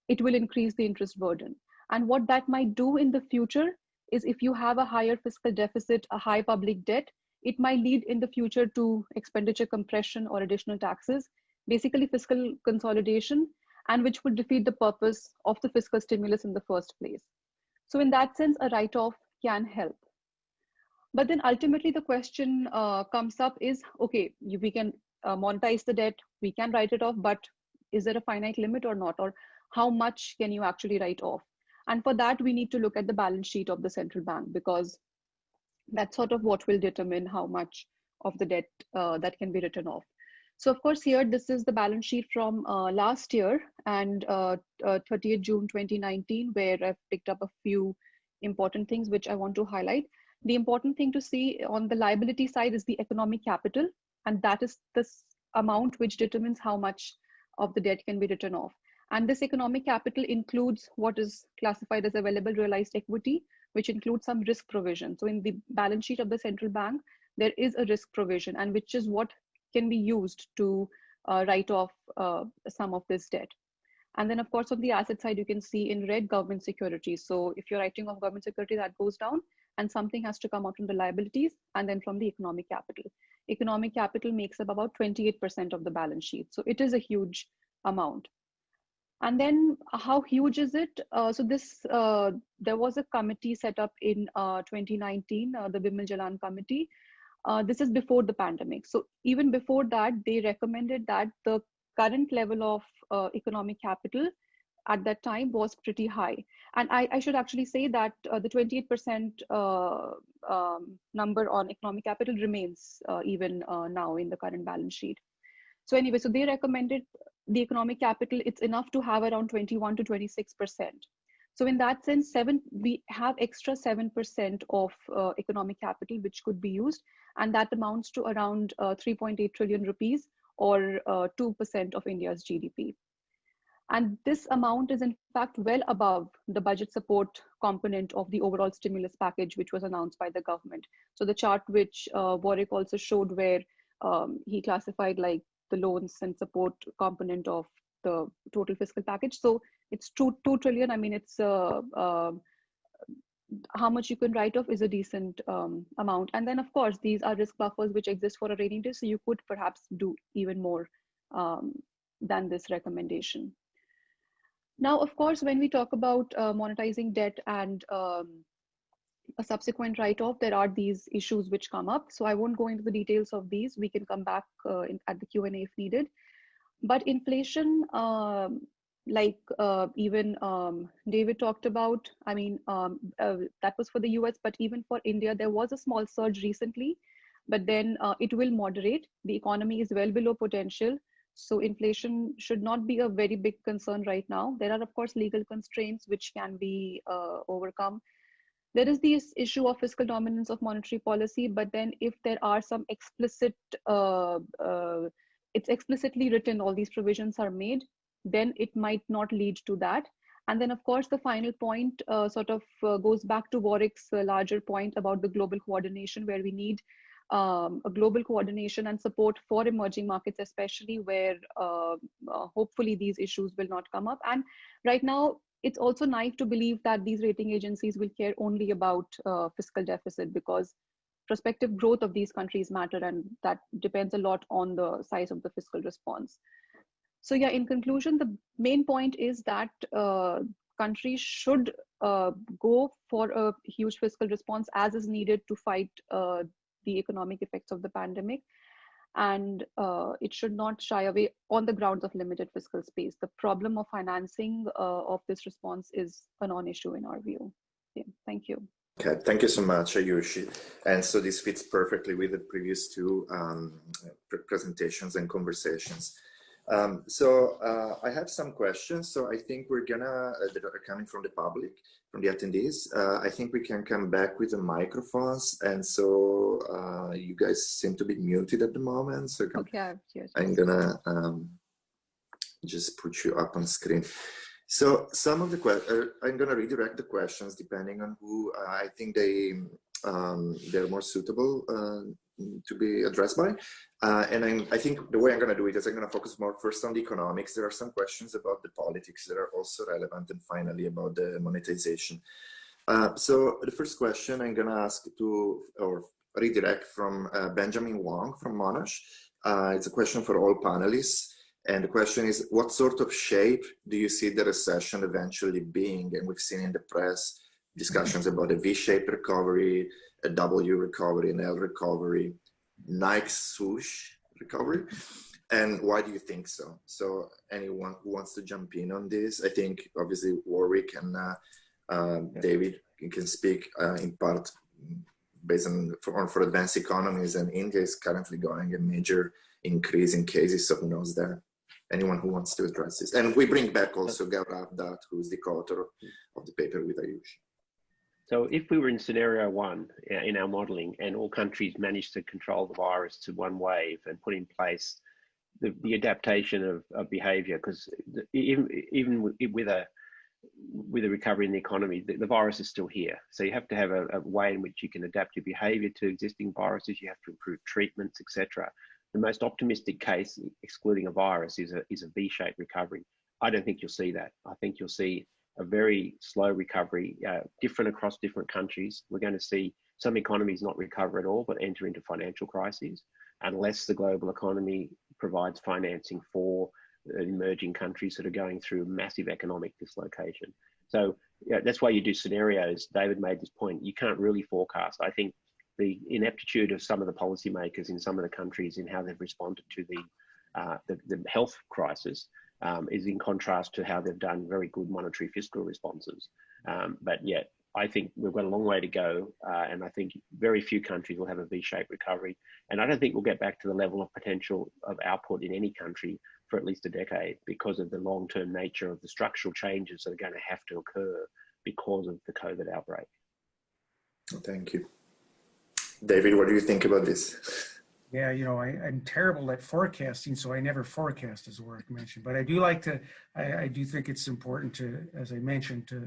it will increase the interest burden. And what that might do in the future is if you have a higher fiscal deficit, a high public debt, it might lead in the future to expenditure compression or additional taxes, basically fiscal consolidation, and which would defeat the purpose of the fiscal stimulus in the first place. So in that sense, a write-off can help. But then ultimately the question comes up is, okay, we can monetize the debt, we can write it off, but is there a finite limit or not? Or how much can you actually write off? And for that, we need to look at the balance sheet of the central bank, because that's sort of what will determine how much of the debt that can be written off. So of course, here, this is the balance sheet from last year and 30th June 2019, where I've picked up a few important things which I want to highlight. The important thing to see on the liability side is the economic capital, and that is this amount which determines how much of the debt can be written off. And this economic capital includes what is classified as available realized equity, which includes some risk provision. So in the balance sheet of the central bank, there is a risk provision, and which is what can be used to write off some of this debt. And then of course, on the asset side, you can see in red government securities. So if you're writing off government security, that goes down, and something has to come out from the liabilities and then from the economic capital. Economic capital makes up about 28% of the balance sheet. So it is a huge amount. And then how huge is it? So this, there was a committee set up in 2019, the Bimal Jalan committee. This is before the pandemic. So even before that, they recommended that the current level of economic capital at that time was pretty high. And I should actually say that the 28% number on economic capital remains even now in the current balance sheet. So anyway, so they recommended the economic capital, it's enough to have around 21 to 26%. So in that sense, we have extra 7% of economic capital which could be used, and that amounts to around 3.8 trillion rupees, or 2% of India's GDP. And this amount is in fact well above the budget support component of the overall stimulus package, which was announced by the government. So the chart which Warwick also showed, where he classified like the loans and support component of the total fiscal package. So it's 2 trillion. I mean, it's how much you can write off is a decent amount. And then of course, these are risk buffers which exist for a rainy day. So you could perhaps do even more than this recommendation. Now, of course, when we talk about monetizing debt and a subsequent write-off, there are these issues which come up. So I won't go into the details of these. We can come back at the Q&A if needed. But inflation, like even David talked about, I mean, that was for the US, but even for India, there was a small surge recently, but then it will moderate. The economy is well below potential. So inflation should not be a very big concern right now. There are, of course, legal constraints which can be overcome. There is this issue of fiscal dominance of monetary policy, but then if there are some explicit, it's explicitly written, all these provisions are made, then it might not lead to that. And then, of course, the final point sort of goes back to Warwick's larger point about the global coordination, where we need a global coordination and support for emerging markets, especially where hopefully these issues will not come up. And right now, it's also naive to believe that these rating agencies will care only about fiscal deficit, because prospective growth of these countries matter, and that depends a lot on the size of the fiscal response. So yeah, in conclusion, the main point is that countries should go for a huge fiscal response as is needed to fight the economic effects of the pandemic. And it should not shy away on the grounds of limited fiscal space. The problem of financing of this response is a non-issue in our view. Yeah, thank you. Okay, thank you so much, Ayushi. And so this fits perfectly with the previous two presentations and conversations. I have some questions. So I think we're gonna, that are coming from the public, from the attendees. I think we can come back with the microphones. And so you guys seem to be muted at the moment. So okay, yes. I'm gonna just put you up on screen. So some of the questions, I'm gonna redirect the questions depending on who I think they're more suitable to be addressed by. And I think the way I'm going to do it is I'm going to focus more first on the economics. There are some questions about the politics that are also relevant, and finally about the monetization. So the first question I'm going to ask to, or redirect from Benjamin Wong from Monash. It's a question for all panelists. And the question is, what sort of shape do you see the recession eventually being? And we've seen in the press discussions about a V-shaped recovery, a W recovery, an L recovery, Nike swoosh recovery. And why do you think so? So anyone who wants to jump in on this, I think obviously Warwick and David can speak in part based on for advanced economies, and India is currently going a major increase in cases, so who knows there. Anyone who wants to address this. And we bring back also Gaurav Dutt, who's the co-author of the paper with Ayushi. So if we were in scenario one in our modeling, and all countries managed to control the virus to one wave and put in place the adaptation of behavior, because even with a recovery in the economy, the virus is still here. So you have to have a way in which you can adapt your behavior to existing viruses. You have to improve treatments, etc. The most optimistic case, excluding a virus, is a V-shaped recovery. I don't think you'll see that. I think you'll see a very slow recovery, different across different countries. We're going to see some economies not recover at all, but enter into financial crises, unless the global economy provides financing for emerging countries that are going through massive economic dislocation. So yeah, that's why you do scenarios. David made this point. You can't really forecast. I think the ineptitude of some of the policymakers in some of the countries in how they've responded to the health crisis is in contrast to how they've done very good monetary fiscal responses. But yet, I think we've got a long way to go, and I think very few countries will have a V-shaped recovery. And I don't think we'll get back to the level of potential of output in any country for at least a decade because of the long-term nature of the structural changes that are going to have to occur because of the COVID outbreak. Thank you. David, what do you think about this? Yeah, you know, I'm terrible at forecasting, so I never forecast, as Warwick mentioned. But I do like to, I do think it's important to, as I mentioned, to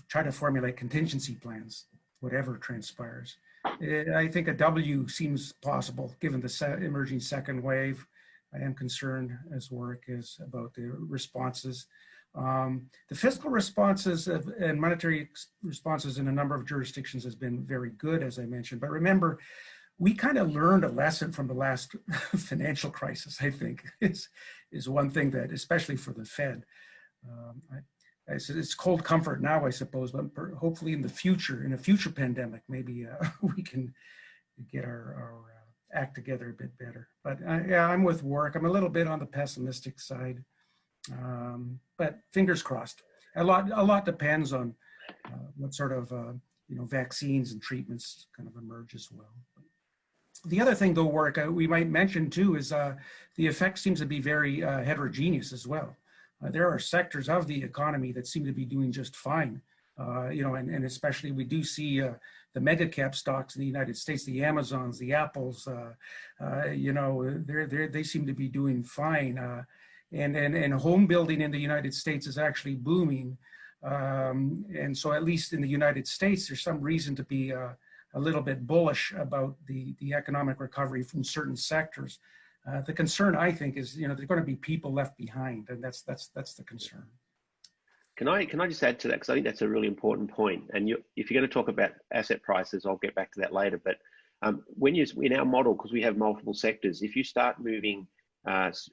try to formulate contingency plans, whatever transpires. I think a W seems possible given the emerging second wave. I am concerned, as Warwick is, about the responses. The fiscal responses and monetary responses in a number of jurisdictions has been very good, as I mentioned. But remember, we kind of learned a lesson from the last financial crisis, I think, is one thing that, especially for the Fed, I said it's cold comfort now, I suppose, but hopefully in the future, in a future pandemic, maybe we can get our act together a bit better. But yeah, I'm with Warwick. I'm a little bit on the pessimistic side, but fingers crossed. A lot depends on what sort of you know, vaccines and treatments kind of emerge as well. The other thing, though, Warwick, we might mention too is the effect seems to be very heterogeneous as well. There are sectors of the economy that seem to be doing just fine, you know, and especially we do see the mega cap stocks in the United States, the Amazons, the Apples, you know, they seem to be doing fine. And home building in the United States is actually booming. And so at least in the United States, there's some reason to be a little bit bullish about the economic recovery from certain sectors. The concern, I think, is, you know, there's going to be people left behind, and that's the concern. Can I just add to that, because I think that's a really important point. And if you're going to talk about asset prices, I'll get back to that later. But when in our model, because we have multiple sectors, if you start moving inputs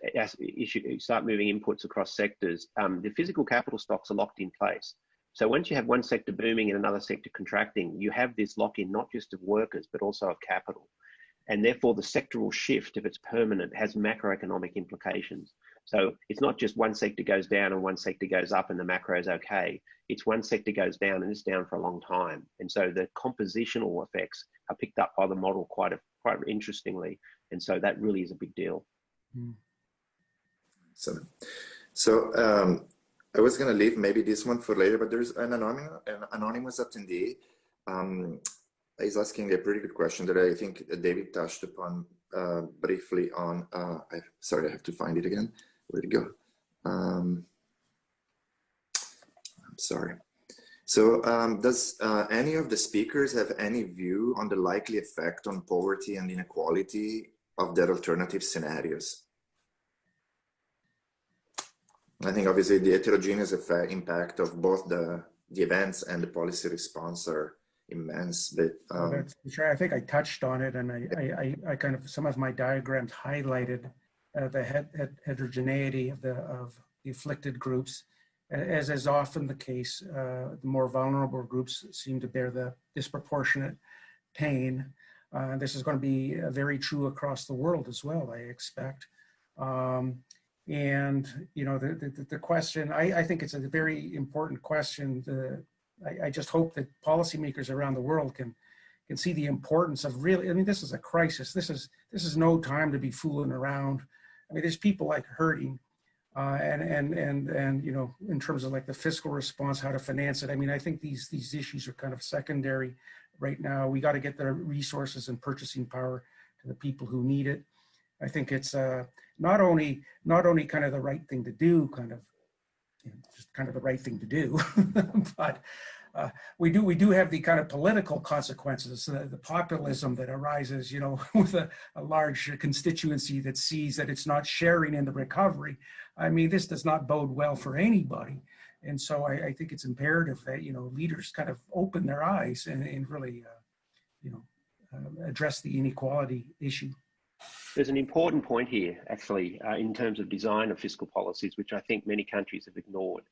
across sectors, the physical capital stocks are locked in place. So once you have one sector booming and another sector contracting, you have this lock-in not just of workers, but also of capital. And therefore the sectoral shift, if it's permanent, has macroeconomic implications. So it's not just one sector goes down and one sector goes up and the macro is okay. It's one sector goes down and it's down for a long time. And so the compositional effects are picked up by the model quite interestingly. And so that really is a big deal. So I was going to leave maybe this one for later, but there's an anonymous attendee is asking a pretty good question that I think David touched upon briefly on. Sorry, I have to find it again. Where'd it go? I'm sorry. So does any of the speakers have any view on the likely effect on poverty and inequality of their alternative scenarios? I think obviously the heterogeneous impact of both the events and the policy response are immense, but that's sure. I think I touched on it, and I kind of, some of my diagrams highlighted the heterogeneity of the afflicted groups. As is often the case, the more vulnerable groups seem to bear the disproportionate pain. This is going to be very true across the world as well, I expect. And you know, the question, I think it's a very important question. I just hope that policymakers around the world can see the importance of really, I mean, this is a crisis. This is no time to be fooling around. I mean, there's people like hurting, and you know, in terms of like the fiscal response, how to finance it. I mean, I think these issues are kind of secondary right now. We got to get the resources and purchasing power to the people who need it. I think it's not only kind of the right thing to do, kind of, you know, just kind of the right thing to do, but we do have the kind of political consequences, the populism that arises, you know, with a large constituency that sees that it's not sharing in the recovery. I mean, this does not bode well for anybody. And so I think it's imperative that, you know, leaders kind of open their eyes and really, you know, address the inequality issue. There's an important point here, actually, in terms of design of fiscal policies, which I think many countries have ignored.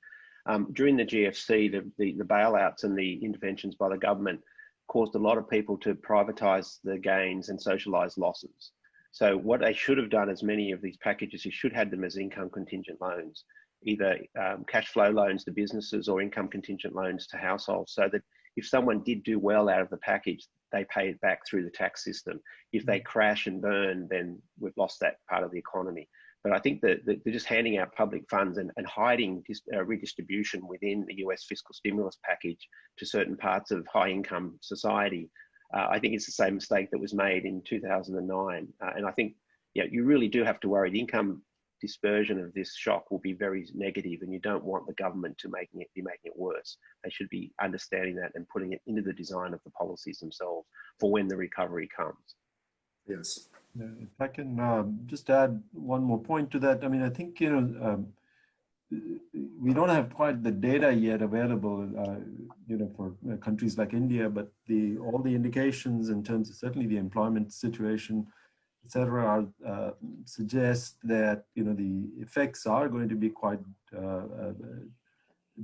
During the GFC, the bailouts and the interventions by the government caused a lot of people to privatise the gains and socialise losses. So what they should have done as many of these packages, you should have had them as income contingent loans. either cash flow loans to businesses or income contingent loans to households, so that if someone did do well out of the package, they pay it back through the tax system. If they crash and burn, then we've lost that part of the economy. But I think that they're just handing out public funds and hiding redistribution within the US fiscal stimulus package to certain parts of high income society. I think it's the same mistake that was made in 2009. And I think you really do have to worry. The income dispersion of this shock will be very negative, and you don't want the government to be making it worse. They should be understanding that and putting it into the design of the policies themselves for when the recovery comes. Yes. If I can just add one more point to that. I mean, I think, we don't have quite the data yet available, for countries like India, but all the indications in terms of certainly the employment situation, et cetera, suggest that, the effects are going to be quite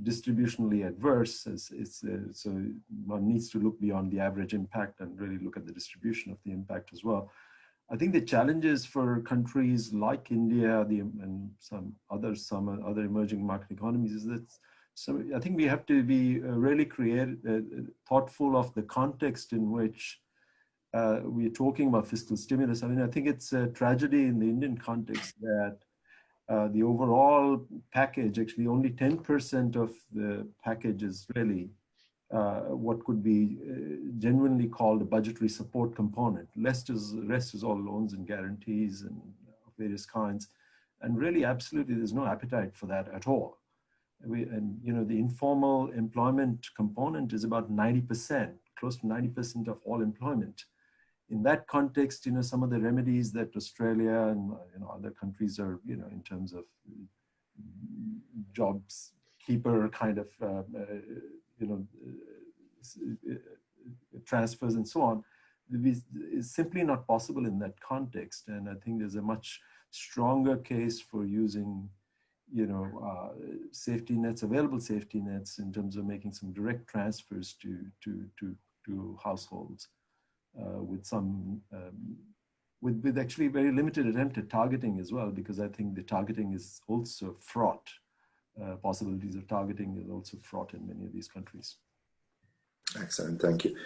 distributionally adverse. So one needs to look beyond the average impact and really look at the distribution of the impact as well. I think the challenges for countries like India and some other emerging market economies is that I think we have to be really thoughtful of the context in which we're talking about fiscal stimulus. I mean, I think it's a tragedy in the Indian context that the overall package, actually only 10% of the package is really what could be genuinely called a budgetary support component. The rest is all loans and guarantees and of various kinds. And really, absolutely, there's no appetite for that at all. The informal employment component is about 90%, close to 90% of all employment. In that context, some of the remedies that Australia and other countries are, in terms of jobs keeper kind of transfers and so on, is simply not possible in that context. And I think there's a much stronger case for using, safety nets, available safety nets, in terms of making some direct transfers to households with some, with actually very limited attempt at targeting as well, because I think the targeting is also fraught. Possibilities of targeting is also fraught in many of these countries. Excellent, thank you.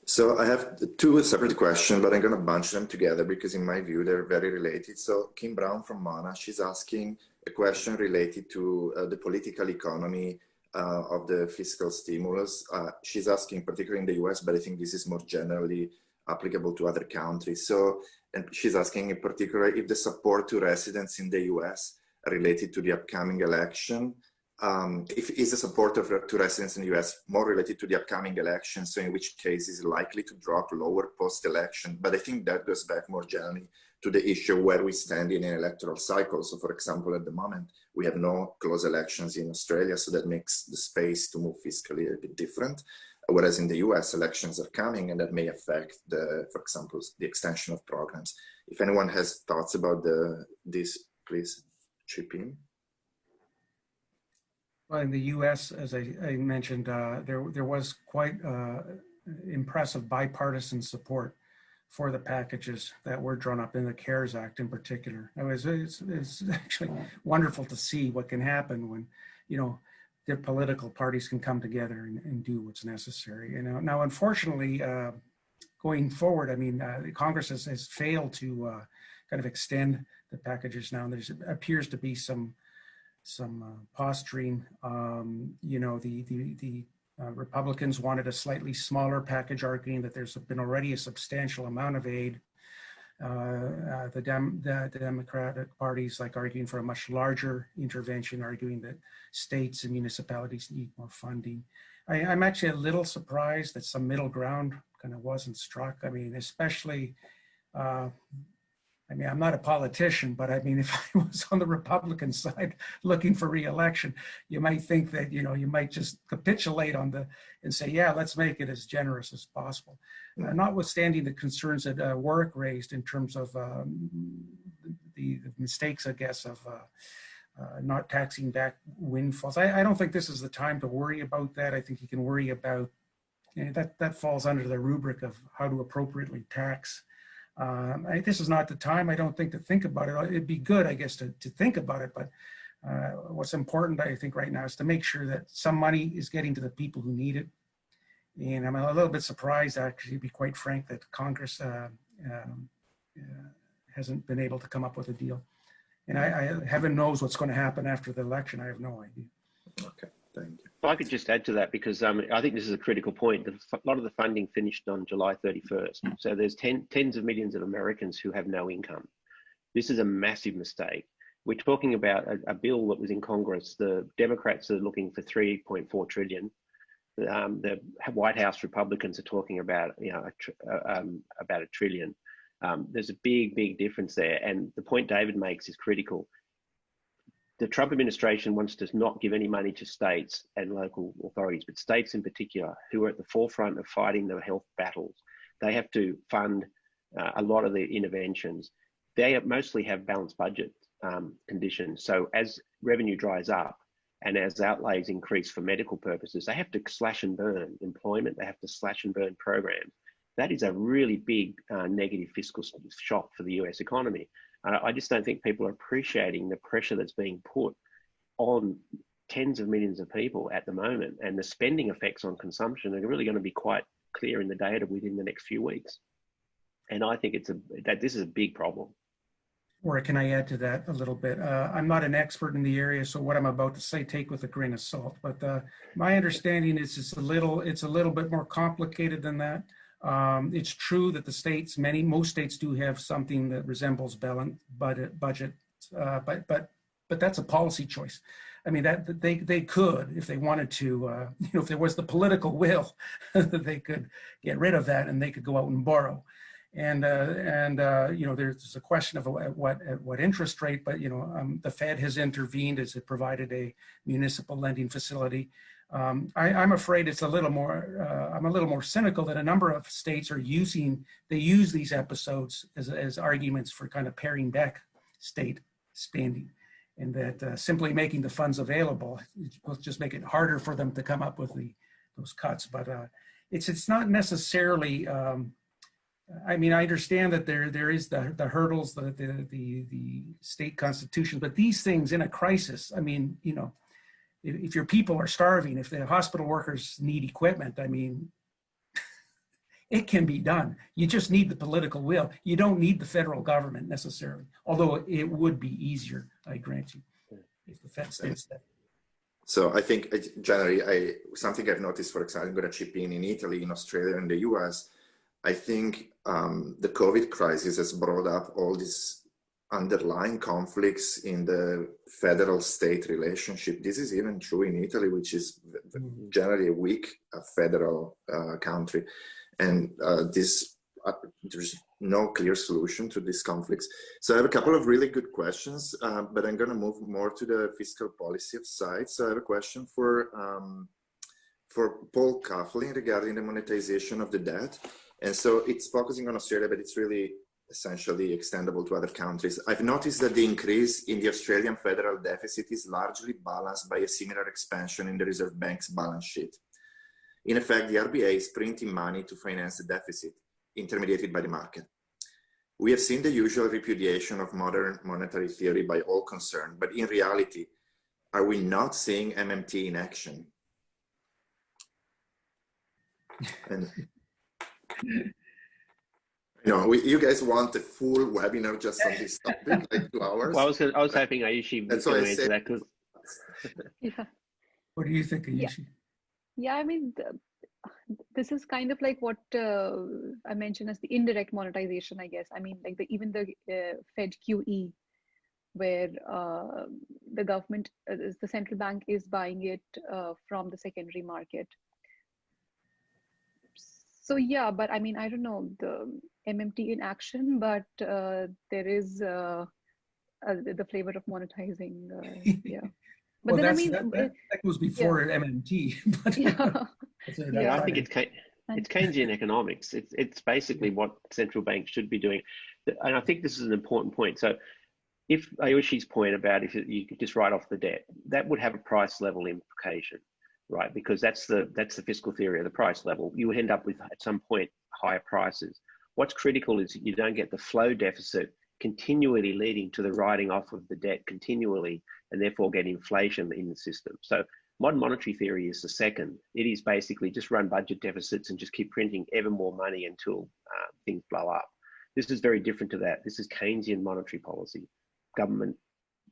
So I have two separate questions, but I'm going to bunch them together because in my view, they're very related. So Kim Brown from Monash is asking a question related to the political economy of the fiscal stimulus. She's asking particularly in the US, but I think this is more generally applicable to other countries. So, and she's asking in particular if the support to residents in the US related to the upcoming election, is the support to residents in the US more related to the upcoming election, so in which case is likely to drop lower post-election. But I think that goes back more generally to the issue where we stand in an electoral cycle. So for example, at the moment, we have no close elections in Australia, so that makes the space to move fiscally a bit different. Whereas in the US, elections are coming and that may affect, for example, the extension of programs. If anyone has thoughts about this, please chip in. Well, in the U.S., as I mentioned, there was quite impressive bipartisan support for the packages that were drawn up in the CARES Act in particular. It's actually wonderful to see what can happen when, the political parties can come together and do what's necessary. Now, unfortunately, going forward, I mean, Congress has failed to kind of extend the packages now, and there appears to be some posturing. The Republicans wanted a slightly smaller package, arguing that there's been already a substantial amount of aid. The Democratic parties arguing for a much larger intervention, arguing that states and municipalities need more funding. I'm actually a little surprised that some middle ground kind of wasn't struck. I mean, especially, I'm not a politician, but I mean, if I was on the Republican side looking for re-election, you might think that, you might just capitulate and say, yeah, let's make it as generous as possible. Notwithstanding the concerns that Warwick raised in terms of the mistakes, I guess, of not taxing back windfalls. I don't think this is the time to worry about that. I think you can worry about, that falls under the rubric of how to appropriately tax. This is not the time, I don't think, to think about it. It'd be good, I guess, to think about it, but What's important, I think, right now is to make sure that some money is getting to the people who need it. And I'm a little bit surprised, actually, to be quite frank, that Congress hasn't been able to come up with a deal. And heaven knows what's going to happen after the election. I have no idea. Okay, thank you. If I could just add to that, because I think this is a critical point. A lot of the funding finished on July 31st. So there's tens of millions of Americans who have no income. This is a massive mistake. We're talking about a bill that was in Congress. The Democrats are looking for 3.4 trillion. The White House Republicans are talking about, about $1 trillion. There's a big difference there. And the point David makes is critical. The Trump administration wants to not give any money to states and local authorities, but states in particular, who are at the forefront of fighting the health battles. They have to fund a lot of the interventions. They mostly have balanced budget conditions. So as revenue dries up and as outlays increase for medical purposes, they have to slash and burn employment. They have to slash and burn programs. That is a really big negative fiscal shock for the US economy. I just don't think people are appreciating the pressure that's being put on tens of millions of people at the moment, and the spending effects on consumption are really going to be quite clear in the data within the next few weeks. And I think this is a big problem. Or can I add to that a little bit? I'm not an expert in the area, so what I'm about to say, take with a grain of salt. But my understanding is it's a little bit more complicated than that. It's true that the states, most states do have something that resembles balanced budget, but that's a policy choice. I mean, that they could, if they wanted to, if there was the political will, they could get rid of that and they could go out and borrow. And there's a question of at what interest rate, but the Fed has intervened as it provided a municipal lending facility. I'm afraid it's a little more. I'm a little more cynical that a number of states are use these episodes as arguments for kind of paring back state spending, and that simply making the funds available will just make it harder for them to come up with those cuts. But it's not necessarily. I mean, I understand that there is the hurdles, the state constitution, but these things in a crisis. I mean, if your people are starving, if the hospital workers need equipment, I mean, it can be done. You just need the political will. You don't need the federal government necessarily, although it would be easier, I grant you, if the Fed stays that. So I think generally, something I've noticed, for example, I'm going to chip in Italy, in Australia, and the US, I think the COVID crisis has brought up all these underlying conflicts in the federal-state relationship. This is even true in Italy, which is generally a weak federal country. And there's no clear solution to these conflicts. So I have a couple of really good questions, but I'm going to move more to the fiscal policy side. So I have a question for Paul Coughlin regarding the monetization of the debt. And so it's focusing on Australia, but it's really essentially extendable to other countries. I've noticed that the increase in the Australian federal deficit is largely balanced by a similar expansion in the Reserve Bank's balance sheet. In effect, the RBA is printing money to finance the deficit, intermediated by the market. We have seen the usual repudiation of modern monetary theory by all concerned, but in reality, are we not seeing MMT in action? And you guys want a full webinar just on this topic, like 2 hours? Well, I was hoping Ayushi was going to answer that. Yeah. What do you think, Ayushi? Yeah, I mean, this is kind of like what I mentioned as the indirect monetization, I guess. I mean, like even the Fed QE, where the government, the central bank is buying it from the secondary market. So yeah, but I mean, I don't know the MMT in action, but there is the flavor of monetizing. Yeah, but well, then I mean, that goes before MMT. But, I think it's Keynesian economics. It's basically what central banks should be doing, and I think this is an important point. So, if Ayushi's point about if you could just write off the debt, that would have a price level implication. Right, because that's the fiscal theory of the price level. You end up with at some point higher prices. What's critical is you don't get the flow deficit continually leading to the writing off of the debt continually and therefore get inflation in the system. So modern monetary theory is the second. It is basically just run budget deficits and just keep printing ever more money until things blow up. This is very different to that. This is Keynesian monetary policy. Government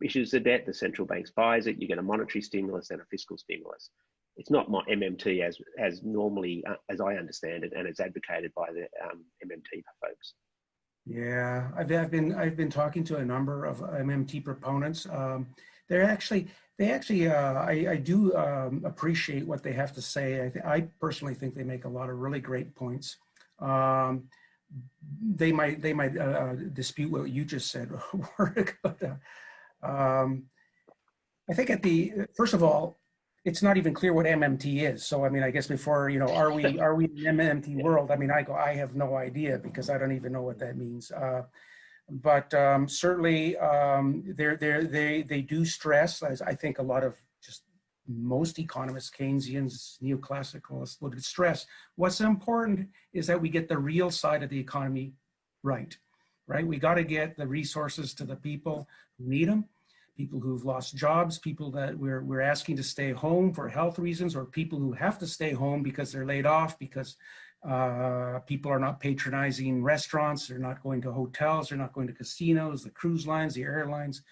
issues the debt, the central banks buys it, you get a monetary stimulus and a fiscal stimulus. It's not MMT as normally, as I understand it, and it's advocated by the MMT folks. Yeah, I've been talking to a number of MMT proponents. I do appreciate what they have to say. I personally think they make a lot of really great points. They might dispute what you just said, Warwick, but I think first of all, it's not even clear what MMT is. So I mean, I guess before, are we in an MMT world? I mean, I have no idea because I don't even know what that means. But certainly they do stress, as I think a lot of just most economists, Keynesians, neoclassicalists would stress. What's important is that we get the real side of the economy right? We got to get the resources to the people who need them, people who've lost jobs, people that we're asking to stay home for health reasons, or people who have to stay home because they're laid off, because people are not patronizing restaurants, they're not going to hotels, they're not going to casinos, the cruise lines, the airlines.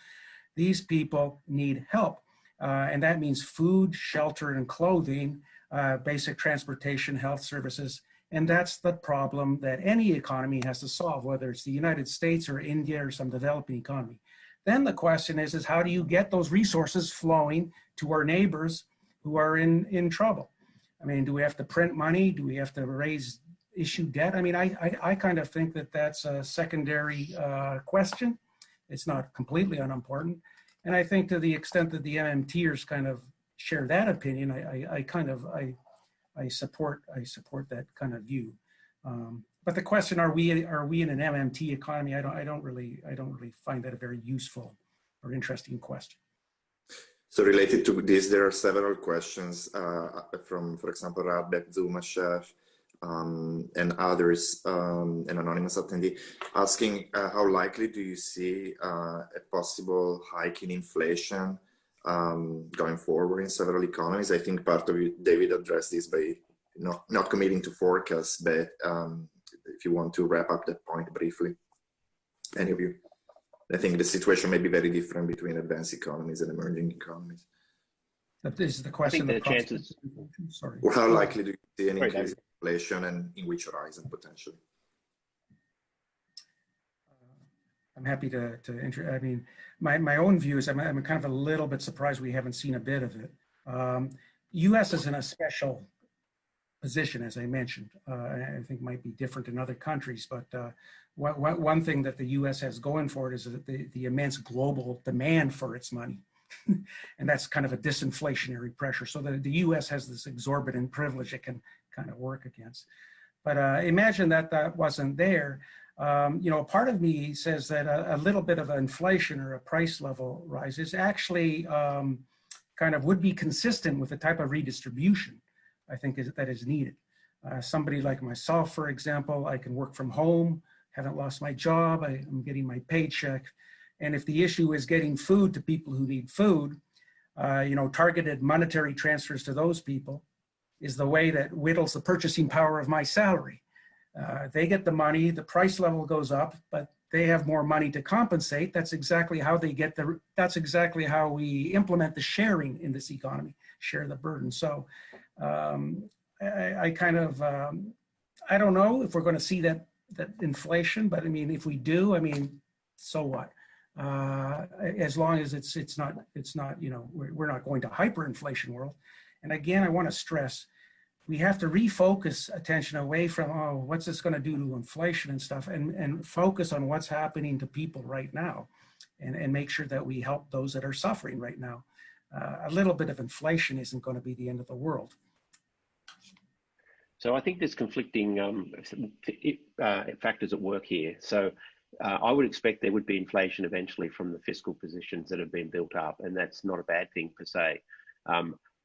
These people need help. And that means food, shelter, and clothing, basic transportation, health services. And that's the problem that any economy has to solve, whether it's the United States or India or some developing economy. Then the question is how do you get those resources flowing to our neighbors who are in trouble? I mean, do we have to print money? Do we have to issue debt? I mean, I kind of think that that's a secondary question. It's not completely unimportant. And I think to the extent that the MMTers kind of share that opinion, I support that kind of view. But the question, are we in an MMT economy? I don't really find that a very useful or interesting question. So related to this, there are several questions from, for example, Radbek, Zumashev, and others, an anonymous attendee, asking how likely do you see a possible hike in inflation going forward in several economies? I think part of it, David addressed this by not committing to forecasts, but if you want to wrap up that point briefly, any of you. I think the situation may be very different between advanced economies and emerging economies. But this is the question. I think the chances. Sorry. Or how likely do you see an increase in inflation, and in which horizon potentially? I'm happy to I mean, my own view is I'm kind of a little bit surprised we haven't seen a bit of it. U.S. is in a special position, as I mentioned. I think might be different in other countries, but one thing that the U.S. has going for it is the immense global demand for its money. And that's kind of a disinflationary pressure. So the U.S. has this exorbitant privilege it can kind of work against. But imagine that wasn't there. Part of me says that a little bit of inflation or a price level rise is actually kind of would be consistent with the type of redistribution I think that is needed. Somebody like myself, for example, I can work from home, haven't lost my job, I'm getting my paycheck. And if the issue is getting food to people who need food, targeted monetary transfers to those people is the way that whittles the purchasing power of my salary. They get the money, the price level goes up, but they have more money to compensate. That's exactly how that's exactly how we implement the sharing in this economy, share the burden. So I don't know if we're going to see that inflation, but I mean, if we do, I mean, so what? As long as it's not, we're not going to hyperinflation world. And again, I want to stress, we have to refocus attention away from, what's this going to do to inflation and stuff, and focus on what's happening to people right now, and make sure that we help those that are suffering right now. A little bit of inflation isn't going to be the end of the world. So I think there's conflicting factors at work here. So I would expect there would be inflation eventually from the fiscal positions that have been built up, and that's not a bad thing per se.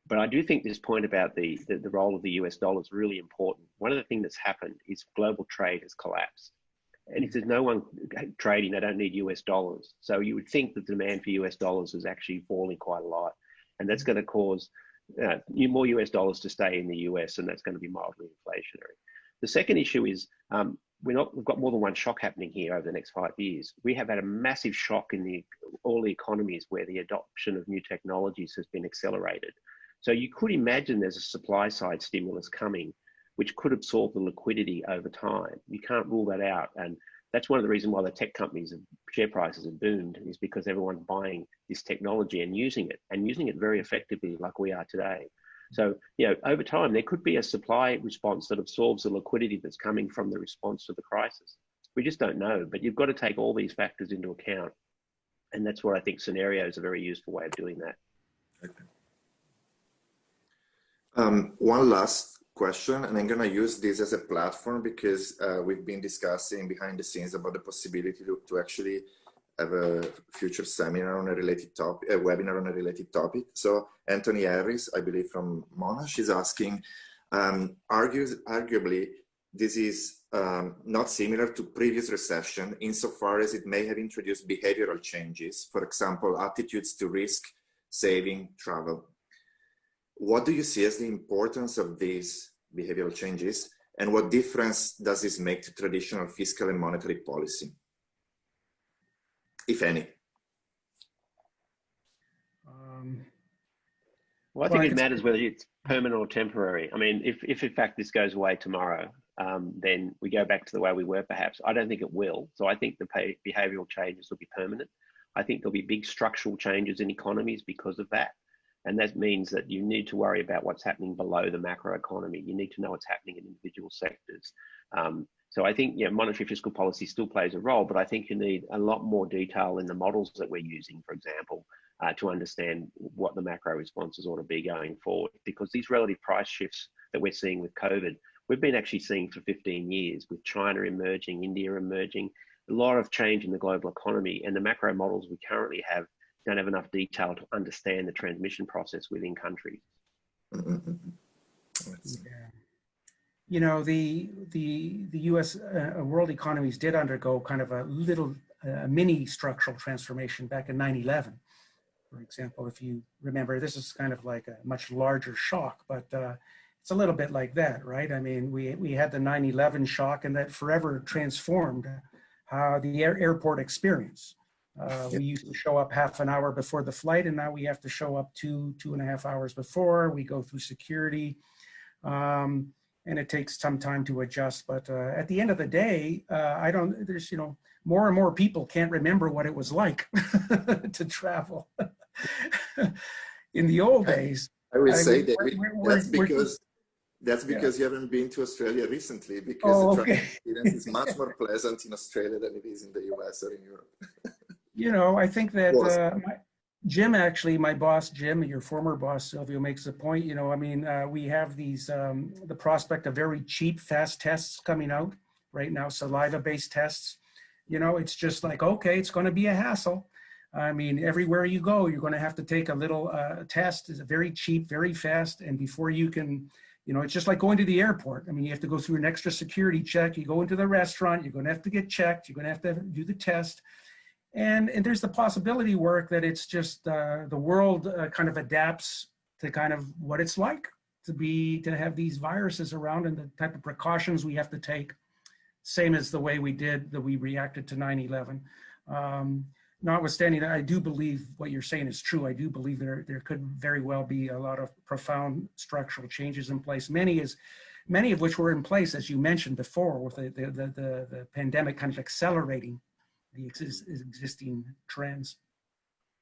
But I do think this point about the role of the US dollar is really important. One of the things that's happened is global trade has collapsed. And if there's no one trading, they don't need US dollars. So you would think that the demand for US dollars is actually falling quite a lot. And that's going to cause more US dollars to stay in the US, and that's going to be mildly inflationary. The second issue is we've got more than one shock happening here over the next 5 years. We have had a massive shock in all the economies where the adoption of new technologies has been accelerated. So you could imagine there's a supply side stimulus coming, which could absorb the liquidity over time. You can't rule that out. And that's one of the reasons why the tech companies' share prices have boomed, is because everyone's buying this technology and using it very effectively, like we are today. So, over time, there could be a supply response that absorbs the liquidity that's coming from the response to the crisis. We just don't know, but you've got to take all these factors into account. And that's what I think scenario is a very useful way of doing that. Okay. One last question, and I'm going to use this as a platform because we've been discussing behind the scenes about the possibility to actually have a future seminar on a related topic, a webinar on a related topic. So Anthony Harris, I believe from Monash, is asking, arguably, this is not similar to previous recession insofar as it may have introduced behavioral changes, for example, attitudes to risk, saving, travel. What do you see as the importance of these behavioral changes, and what difference does this make to traditional fiscal and monetary policy, if any? Well, I think it matters whether it's permanent or temporary. I mean, if in fact this goes away tomorrow, then we go back to the way we were perhaps. I don't think it will. So I think the behavioral changes will be permanent. I think there'll be big structural changes in economies because of that. And that means that you need to worry about what's happening below the macro economy. You need to know what's happening in individual sectors. So I think monetary fiscal policy still plays a role, but I think you need a lot more detail in the models that we're using, for example, to understand what the macro responses ought to be going forward. Because these relative price shifts that we're seeing with COVID, we've been actually seeing for 15 years with China emerging, India emerging, a lot of change in the global economy, and the macro models we currently have don't have enough detail to understand the transmission process within countries. Yeah. The U.S. World economies did undergo kind of a little mini structural transformation back in 9/11. For example, if you remember, this is kind of like a much larger shock, but it's a little bit like that, right? I mean, we had the 9/11 shock, and that forever transformed how the airport experience. We used to show up half an hour before the flight, and now we have to show up 2.5 hours before. We go through security, and it takes some time to adjust. But at the end of the day, there's, more and more people can't remember what it was like to travel. In the old days, I would say, David, that's because you haven't been to Australia recently, because the travel experience is much more pleasant in Australia than it is in the US or in Europe. I think that Jim, actually, my boss, Jim, your former boss, Silvio, makes a point. We have these, the prospect of very cheap, fast tests coming out right now, saliva-based tests. It's just like, okay, it's going to be a hassle. I mean, everywhere you go, you're going to have to take a little test. It's very cheap, very fast. And before you can, it's just like going to the airport. I mean, you have to go through an extra security check. You go into the restaurant, you're going to have to get checked. You're going to have to do the test. And there's the possibility work that it's just the world kind of adapts to kind of what it's like to have these viruses around, and the type of precautions we have to take, same as the way we reacted to 9/11. Notwithstanding that, I do believe what you're saying is true. I do believe there could very well be a lot of profound structural changes in place, many of which were in place, as you mentioned before, with the pandemic kind of accelerating the existing trends.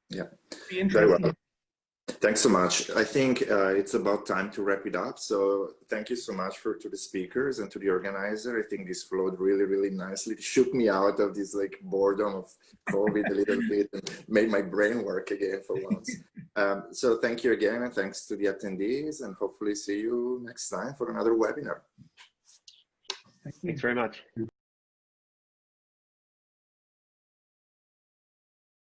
Yeah, very well. Thanks so much. I think it's about time to wrap it up. So thank you so much to the speakers and to the organizer. I think this flowed really, really nicely. It shook me out of this boredom of COVID a little bit and made my brain work again for once. So thank you again, and thanks to the attendees, and hopefully see you next time for another webinar. Thanks very much.